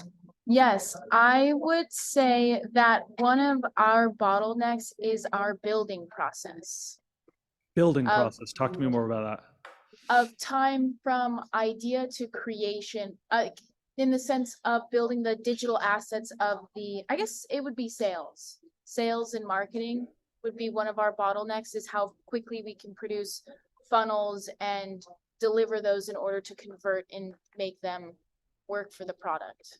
Speaker 3: Yes, I would say that one of our bottlenecks is our building process.
Speaker 2: Building process. Talk to me more about that.
Speaker 3: Of time from idea to creation, in the sense of building the digital assets of I guess it would be sales. Sales and marketing would be one of our bottlenecks, is how quickly we can produce funnels and deliver those in order to convert and make them work for the product.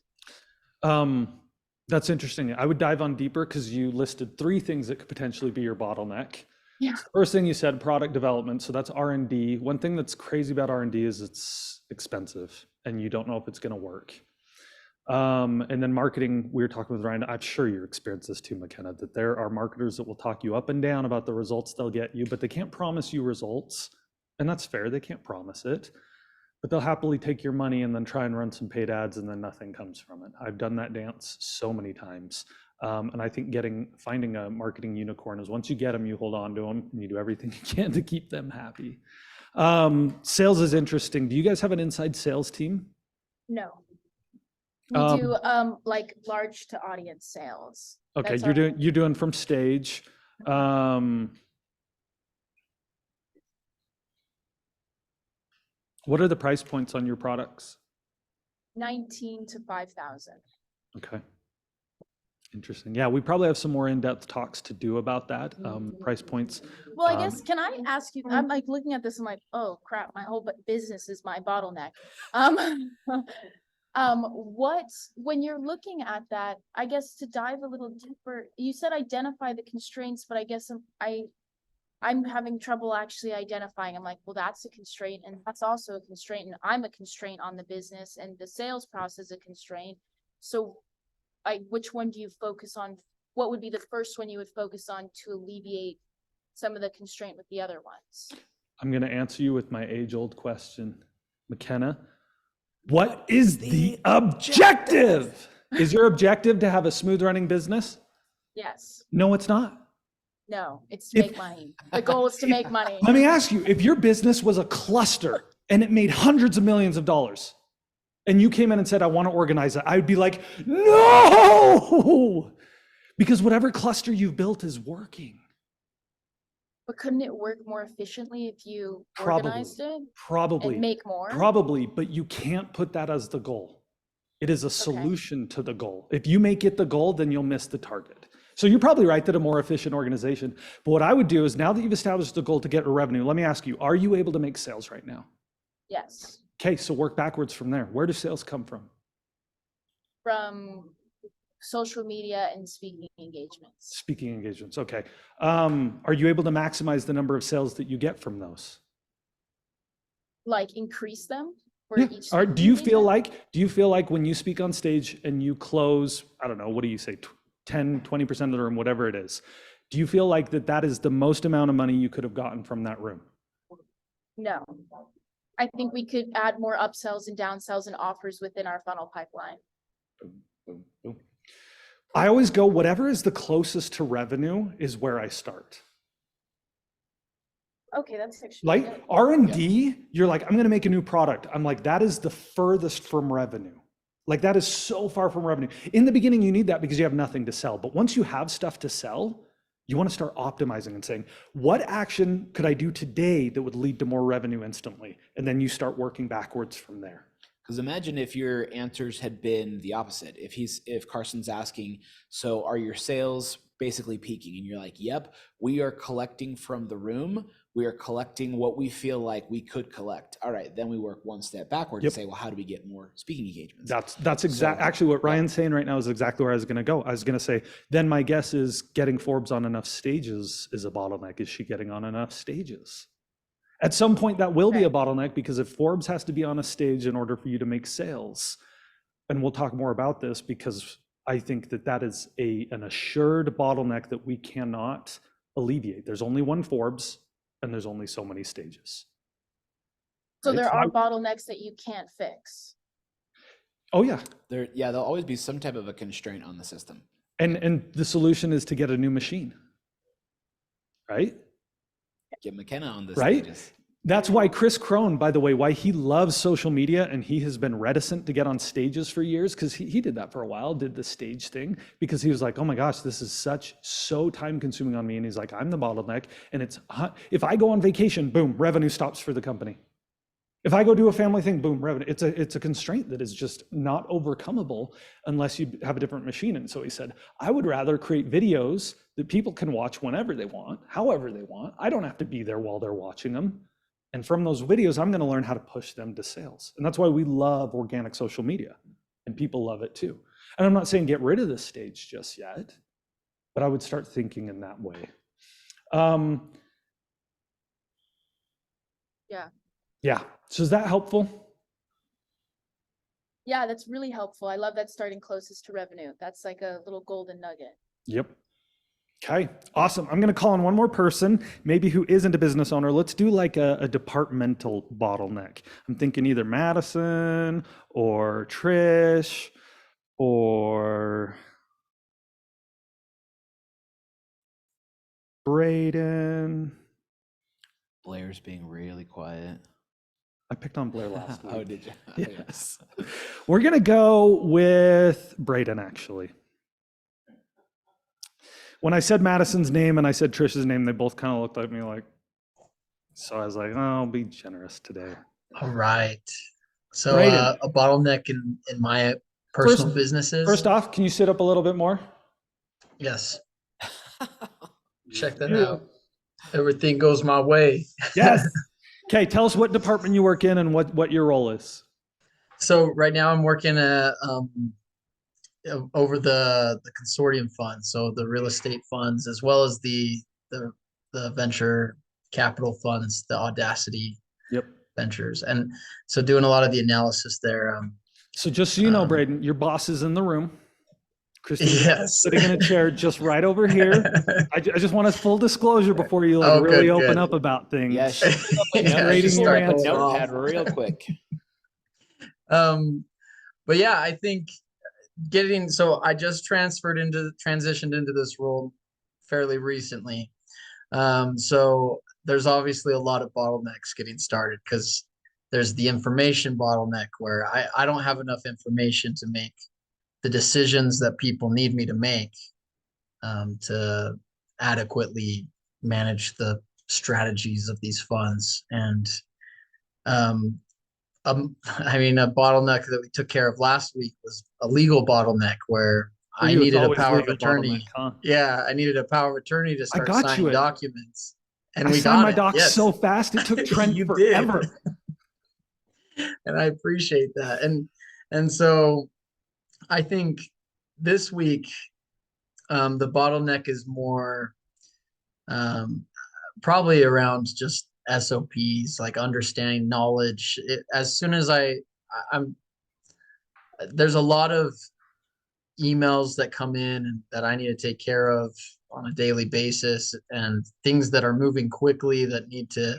Speaker 2: That's interesting. I would dive on deeper, because you listed 3 things that could potentially be your bottleneck.
Speaker 3: Yeah.
Speaker 2: First thing you said, product development. So that's R&D. One thing that's crazy about R&D is it's expensive and you don't know if it's going to work. And then marketing, we were talking with Ryan, I'm sure you experienced this too, McKenna, that there are marketers that will talk you up and down about the results they'll get you, but they can't promise you results. And that's fair, they can't promise it, but they'll happily take your money and then try and run some paid ads, and then nothing comes from it. I've done that dance so many times. And I think finding a marketing unicorn is, once you get them, you hold on to them and you do everything you can to keep them happy. Sales is interesting. Do you guys have an inside sales team?
Speaker 3: No. We do like large to audience sales.
Speaker 2: Okay, you're doing from stage. What are the price points on your products?
Speaker 3: 19 to 5,000.
Speaker 2: Okay. Interesting. Yeah, we probably have some more in-depth talks to do about that. Price points.
Speaker 3: Well, I guess, can I ask you, I'm like looking at this, I'm like, oh crap, my whole business is my bottleneck. When you're looking at that, I guess to dive a little deeper, you said identify the constraints, but I guess I'm having trouble actually identifying. I'm like, well, that's a constraint, and that's also a constraint, and I'm a constraint on the business, and the sales process is a constraint. So which one do you focus on? What would be the first one you would focus on to alleviate some of the constraint with the other ones?
Speaker 2: I'm going to answer you with my age-old question, McKenna. What is the objective? Is your objective to have a smooth running business?
Speaker 3: Yes.
Speaker 2: No, it's not.
Speaker 3: No, it's to make money. The goal is to make money.
Speaker 2: Let me ask you, if your business was a cluster and it made hundreds of millions of dollars, and you came in and said, I want to organize it, I would be like, no, because whatever cluster you've built is working.
Speaker 3: But couldn't it work more efficiently if you organized it?
Speaker 2: Probably.
Speaker 3: And make more?
Speaker 2: Probably, but you can't put that as the goal. It is a solution to the goal. If you make it the goal, then you'll miss the target. So you're probably right that a more efficient organization. But what I would do is, now that you've established the goal to get a revenue, let me ask you, are you able to make sales right now?
Speaker 3: Yes.
Speaker 2: Okay, so work backwards from there. Where do sales come from?
Speaker 3: From social media and speaking engagements.
Speaker 2: Speaking engagements, okay. Are you able to maximize the number of sales that you get from those?
Speaker 3: Like increase them for
Speaker 2: Yeah.
Speaker 3: each.
Speaker 2: Do you feel like when you speak on stage and you close, I don't know, what do you say, 10, 20% of the room, whatever it is, do you feel like that is the most amount of money you could have gotten from that room?
Speaker 3: No. I think we could add more upsells and downsells and offers within our funnel pipeline.
Speaker 2: Boom, boom, boom. I always go, whatever is the closest to revenue is where I start.
Speaker 3: Okay, that's actually
Speaker 2: Like
Speaker 3: good.
Speaker 2: R&D, you're like, I'm going to make a new product. I'm like, that is the furthest from revenue. Like that is so far from revenue. In the beginning, you need that because you have nothing to sell. But once you have stuff to sell, you want to start optimizing and saying, what action could I do today that would lead to more revenue instantly? And then you start working backwards from there.
Speaker 4: Because imagine if your answers had been the opposite. If Carson's asking, so are your sales basically peaking? And you're like, yep, we are collecting from the room. We are collecting what we feel like we could collect. All right, then we work one step backwards and say, well, how do we get more speaking engagements?
Speaker 2: That's exactly, actually what Ryan's saying right now is exactly where I was going to go. I was going to say, then my guess is getting Forbes on enough stages is a bottleneck. Is she getting on enough stages? At some point that will be a bottleneck, because if Forbes has to be on a stage in order for you to make sales, and we'll talk more about this, because I think that is an assured bottleneck that we cannot alleviate. There's only one Forbes and there's only so many stages.
Speaker 3: So there are bottlenecks that you can't fix.
Speaker 2: Oh yeah.
Speaker 4: There'll always be some type of a constraint on the system.
Speaker 2: And the solution is to get a new machine, right?
Speaker 4: Get McKenna on the
Speaker 2: right?
Speaker 4: stages.
Speaker 2: That's why Chris Crone, by the way, why he loves social media and he has been reticent to get on stages for years, because he did that for a while, did the stage thing, because he was like, oh my gosh, this is so time consuming on me. And he's like, I'm the bottleneck. And if I go on vacation, boom, revenue stops for the company. If I go do a family thing, boom, revenue. It's a constraint that is just not overcomable unless you have a different machine. And so he said, I would rather create videos that people can watch whenever they want, however they want. I don't have to be there while they're watching them. And from those videos, I'm going to learn how to push them to sales. And that's why we love organic social media, and people love it too. And I'm not saying get rid of this stage just yet, but I would start thinking in that way. Yeah. So is that helpful?
Speaker 3: Yeah, that's really helpful. I love that starting closest to revenue. That's like a little golden nugget.
Speaker 2: Yep. Okay, awesome. I'm going to call in one more person, maybe who isn't a business owner. Let's do like a departmental bottleneck. I'm thinking either Madison or Trish or Braden.
Speaker 4: Blair's being really quiet.
Speaker 2: I picked on Blair last week.
Speaker 4: Oh, did you?
Speaker 2: Yes. We're going to go with Braden, actually. When I said Madison's name and I said Trish's name, they both kind of looked at me like, so I was like, oh, I'll be generous today.
Speaker 6: All right. So a bottleneck in my personal businesses.
Speaker 2: First off, can you sit up a little bit more?
Speaker 6: Yes. Check that out. Everything goes my way.
Speaker 2: Yes. Okay, tell us what department you work in and what your role is.
Speaker 6: So right now I'm working over the consortium funds, so the real estate funds, as well as the venture capital funds, the Audacity ventures, and so doing a lot of the analysis there.
Speaker 2: So just so you know, Braden, your boss is in the room.
Speaker 6: Christine
Speaker 2: sitting in a chair just right over here. I just want a full disclosure before you really open up about things.
Speaker 4: Yeah,
Speaker 2: rating your answer.
Speaker 4: Notepad real quick.
Speaker 6: But yeah, I think so I just transitioned into this role fairly recently. So there's obviously a lot of bottlenecks getting started, because there's the information bottleneck where I don't have enough information to make the decisions that people need me to make to adequately manage the strategies of these funds. And I mean, a bottleneck that we took care of last week was a legal bottleneck where
Speaker 2: For
Speaker 6: I
Speaker 2: you, it's
Speaker 6: needed a
Speaker 2: always
Speaker 6: power of
Speaker 2: legal bottleneck,
Speaker 6: attorney.
Speaker 2: huh?
Speaker 6: Yeah, I needed a power of attorney to
Speaker 2: I
Speaker 6: start
Speaker 2: got you
Speaker 6: signing
Speaker 2: it.
Speaker 6: documents. And
Speaker 2: I
Speaker 6: we
Speaker 2: signed
Speaker 6: got
Speaker 2: my
Speaker 6: it.
Speaker 2: docs
Speaker 6: Yes.
Speaker 2: so fast, it took Trent
Speaker 6: You did.
Speaker 2: forever.
Speaker 6: And I appreciate that. And so I think this week the bottleneck is more probably around just SOPs, like understanding knowledge. As soon as I'm there's a lot of emails that come in and that I need to take care of on a daily basis, and things that are moving quickly that need to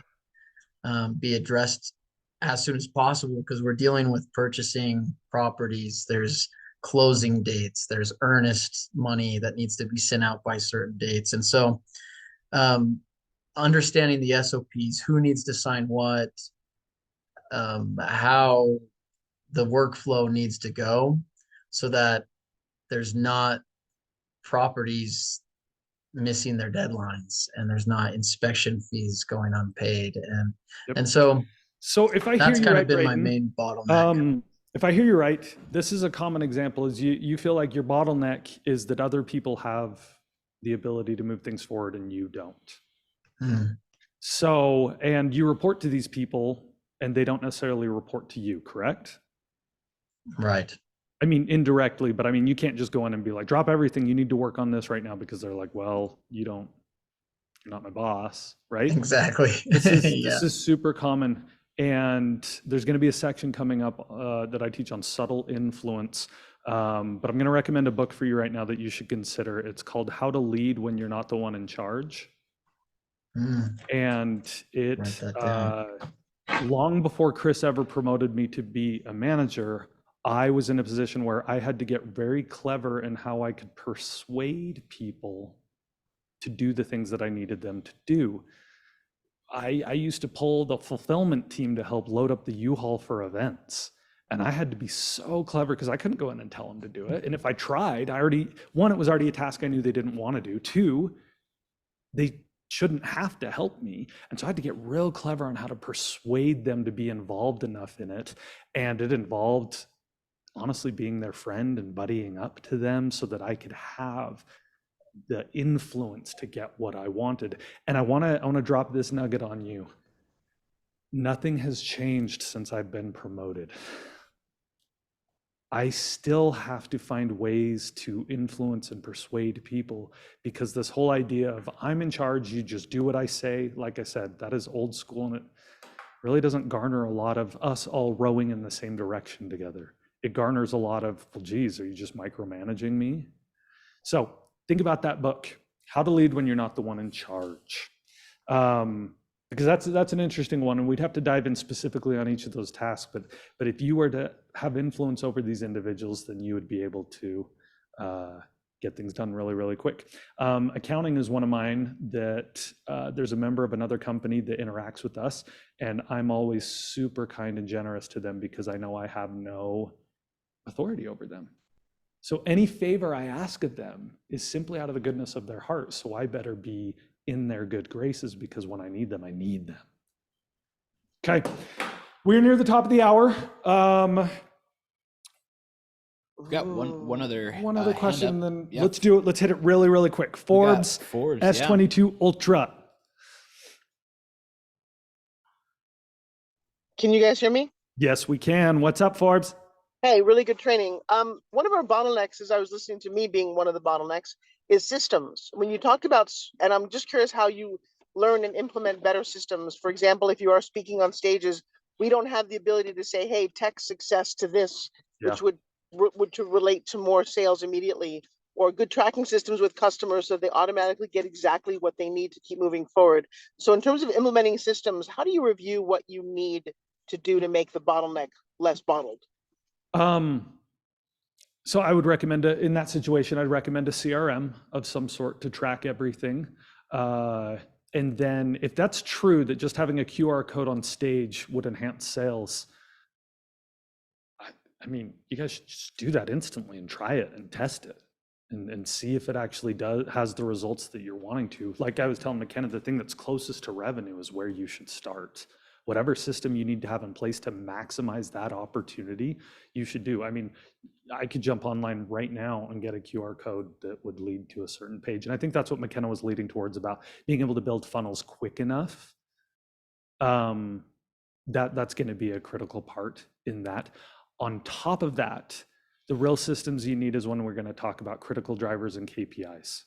Speaker 6: be addressed as soon as possible, because we're dealing with purchasing properties. There's closing dates, there's earnest money that needs to be sent out by certain dates. And so understanding the SOPs, who needs to sign what, how the workflow needs to go, so that there's not properties missing their deadlines and there's not inspection fees going unpaid. And so
Speaker 2: if I hear
Speaker 6: that's
Speaker 2: you
Speaker 6: kind
Speaker 2: right,
Speaker 6: of been my
Speaker 2: Braden,
Speaker 6: main bottleneck.
Speaker 2: if I hear you right, this is a common example, is you feel like your bottleneck is that other people have the ability to move things forward and you don't. So, and you report to these people and they don't necessarily report to you, correct?
Speaker 6: Right.
Speaker 2: I mean, indirectly, but I mean, you can't just go in and be like, drop everything, you need to work on this right now, because they're like, well, you're not my boss, right?
Speaker 6: Exactly.
Speaker 2: This
Speaker 6: Yeah.
Speaker 2: is super common. And there's going to be a section coming up that I teach on subtle influence. But I'm going to recommend a book for you right now that you should consider. It's called How to Lead When You're Not the One in Charge. And it,
Speaker 6: Write that down.
Speaker 2: long before Chris ever promoted me to be a manager, I was in a position where I had to get very clever in how I could persuade people to do the things that I needed them to do. I used to pull the fulfillment team to help load up the U-Haul for events. And I had to be so clever because I couldn't go in and tell them to do it. And if I tried, one, it was already a task I knew they didn't want to do. Two, they shouldn't have to help me. And so I had to get real clever on how to persuade them to be involved enough in it. And it involved, honestly, being their friend and buddying up to them so that I could have the influence to get what I wanted. And I want to drop this nugget on you. Nothing has changed since I've been promoted. I still have to find ways to influence and persuade people, because this whole idea of I'm in charge, you just do what I say, like I said, that is old school, and it really doesn't garner a lot of us all rowing in the same direction together. It garners a lot of, well, geez, are you just micromanaging me? So think about that book, How to Lead When You're Not the One in Charge. Because that's an interesting one, and we'd have to dive in specifically on each of those tasks. But if you were to have influence over these individuals, then you would be able to get things done really, really quick. Accounting is one of mine that there's a member of another company that interacts with us, and I'm always super kind and generous to them because I know I have no authority over them. So any favor I ask of them is simply out of the goodness of their heart. So I better be in their good graces, because when I need them, I need them. Okay, we're near the top of the hour.
Speaker 4: We've got one other
Speaker 2: question, then
Speaker 4: yeah.
Speaker 2: let's do it. Let's hit it really, really quick. Forbes S22 Ultra.
Speaker 7: Can you guys hear me?
Speaker 2: Yes, we can. What's up, Forbes?
Speaker 7: Hey, really good training. One of our bottlenecks, as I was listening to me being one of the bottlenecks, is systems. When you talked about, and I'm just curious how you learn and implement better systems. For example, if you are speaking on stages, we don't have the ability to say, hey, text success to this, which would relate to more sales immediately, or good tracking systems with customers so they automatically get exactly what they need to keep moving forward. So in terms of implementing systems, how do you review what you need to do to make the bottleneck less bottled?
Speaker 2: So I would recommend in that situation, I'd recommend a CRM of some sort to track everything. And then if that's true, that just having a QR code on stage would enhance sales, I mean, you guys should just do that instantly and try it and test it and see if it actually has the results that you're wanting to. Like I was telling McKenna, the thing that's closest to revenue is where you should start. Whatever system you need to have in place to maximize that opportunity, you should do. I mean, I could jump online right now and get a QR code that would lead to a certain page. And I think that's what McKenna was leading towards, about being able to build funnels quick enough. That's going to be a critical part in that. On top of that, the real systems you need is when we're going to talk about critical drivers and KPIs.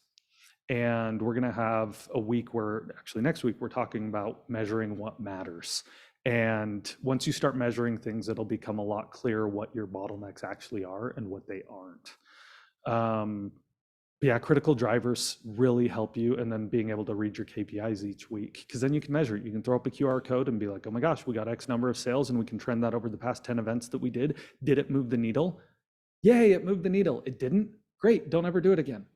Speaker 2: And we're going to have a week where, actually next week, we're talking about measuring what matters. And once you start measuring things, it'll become a lot clearer what your bottlenecks actually are and what they aren't. Yeah, critical drivers really help you, and then being able to read your KPIs each week, because then you can measure it. You can throw up a QR code and be like, oh my gosh, we got X number of sales, and we can trend that over the past 10 events that we did. Did it move the needle? Yay, it moved the needle. It didn't? Great, don't ever do it again,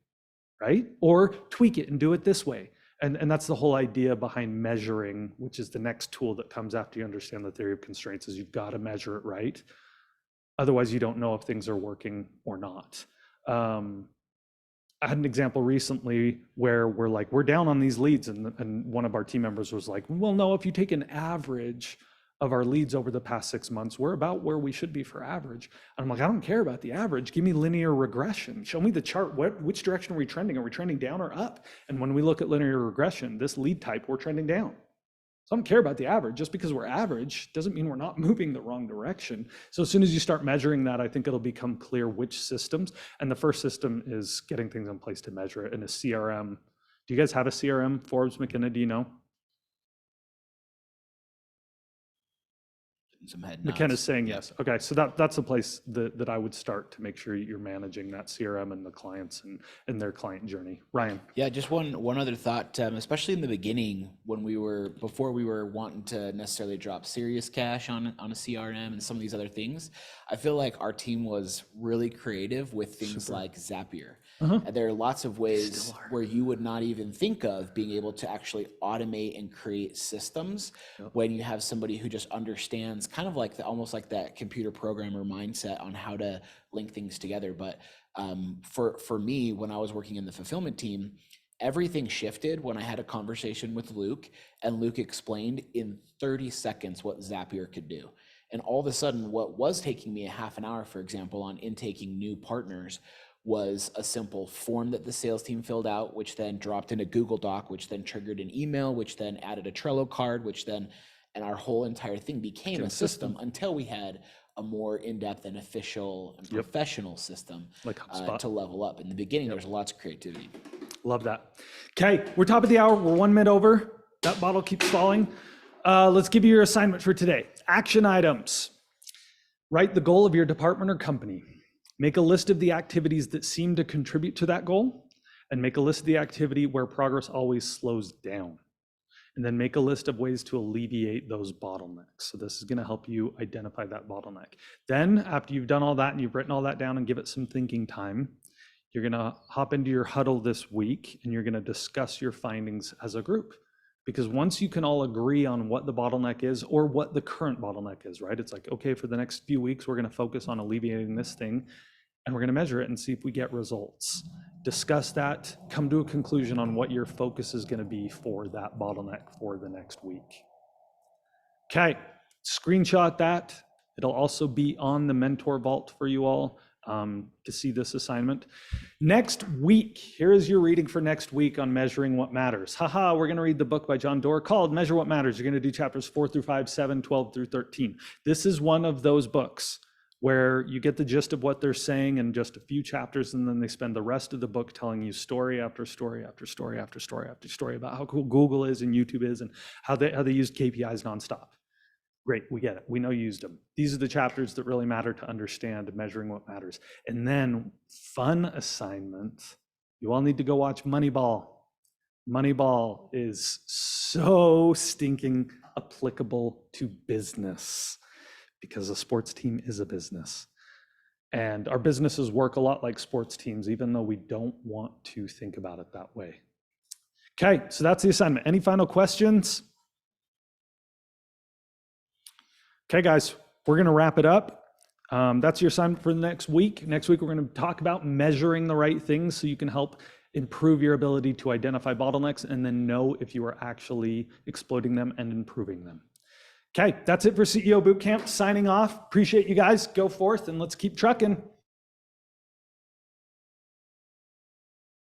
Speaker 2: right? Or tweak it and do it this way. And that's the whole idea behind measuring, which is the next tool that comes after you understand the theory of constraints, is you've got to measure it right. Otherwise, you don't know if things are working or not. I had an example recently where we're down on these leads, and one of our team members was like, well, no, if you take an average of our leads over the past 6 months, we're about where we should be for average. And I'm like, I don't care about the average. Give me linear regression. Show me the chart. Which direction are we trending? Are we trending down or up? And when we look at linear regression, this lead type, we're trending down. So I don't care about the average. Just because we're average doesn't mean we're not moving the wrong direction. So as soon as you start measuring that, I think it'll become clear which systems. And the first system is getting things in place to measure it in a CRM. Do you guys have a CRM? Forbes, McKenna, do you know?
Speaker 4: Some head nods.
Speaker 2: McKenna's saying yes. Okay, so that's the place that I would start to make sure you're managing that CRM and the clients and their client journey. Ryan.
Speaker 4: Yeah, just one other thought, especially in the beginning when before we were wanting to necessarily drop serious cash on a CRM and some of these other things, I feel like our team was really creative with things like Zapier. And there are lots of ways where you would not even think of being able to actually automate and create systems when you have somebody who just understands kind of like almost like that computer programmer mindset on how to link things together. But for me, when I was working in the fulfillment team, everything shifted when I had a conversation with Luke, and Luke explained in 30 seconds what Zapier could do. And all of a sudden, what was taking me a half an hour, for example, on intaking new partners, was a simple form that the sales team filled out, which then dropped in a Google Doc, which then triggered an email, which then added a Trello card, and our whole entire thing became a system until we had a more in-depth and official and professional system
Speaker 2: like
Speaker 4: to level up. In the beginning, there's lots of creativity.
Speaker 2: Love that. Okay, we're top of the hour. We're 1 minute over. That bottle keeps falling. Let's give you your assignment for today. Action items. Write the goal of your department or company. Make a list of the activities that seem to contribute to that goal, and make a list of the activity where progress always slows down. And then make a list of ways to alleviate those bottlenecks. So this is going to help you identify that bottleneck. Then after you've done all that and you've written all that down and give it some thinking time, you're going to hop into your huddle this week and you're going to discuss your findings as a group. Because once you can all agree on what the bottleneck is or what the current bottleneck is, right? It's like, okay, for the next few weeks, we're going to focus on alleviating this thing and we're going to measure it and see if we get results. Discuss that, come to a conclusion on what your focus is going to be for that bottleneck for the next week. Okay, screenshot that. It'll also be on the Mentor Vault for you all to see this assignment. Next week, here is your reading for next week on measuring what matters. Haha, we're going to read the book by John Doerr called Measure What Matters. You're going to do chapters 4 through 5, 7, 12 through 13. This is one of those books where you get the gist of what they're saying in just a few chapters, and then they spend the rest of the book telling you story after story after story after story after story about how cool Google is and YouTube is and how they use KPIs nonstop. Great, we get it. We know you used them. These are the chapters that really matter to understand measuring what matters. And then fun assignment. You all need to go watch Moneyball. Moneyball is so stinking applicable to business because a sports team is a business. And our businesses work a lot like sports teams, even though we don't want to think about it that way. Okay, so that's the assignment. Any final questions? Okay, guys, we're going to wrap it up. That's your assignment for the next week. Next week, we're going to talk about measuring the right things so you can help improve your ability to identify bottlenecks and then know if you are actually exploiting them and improving them. Okay, that's it for CEO Bootcamp. Signing off. Appreciate you guys. Go forth and let's keep trucking.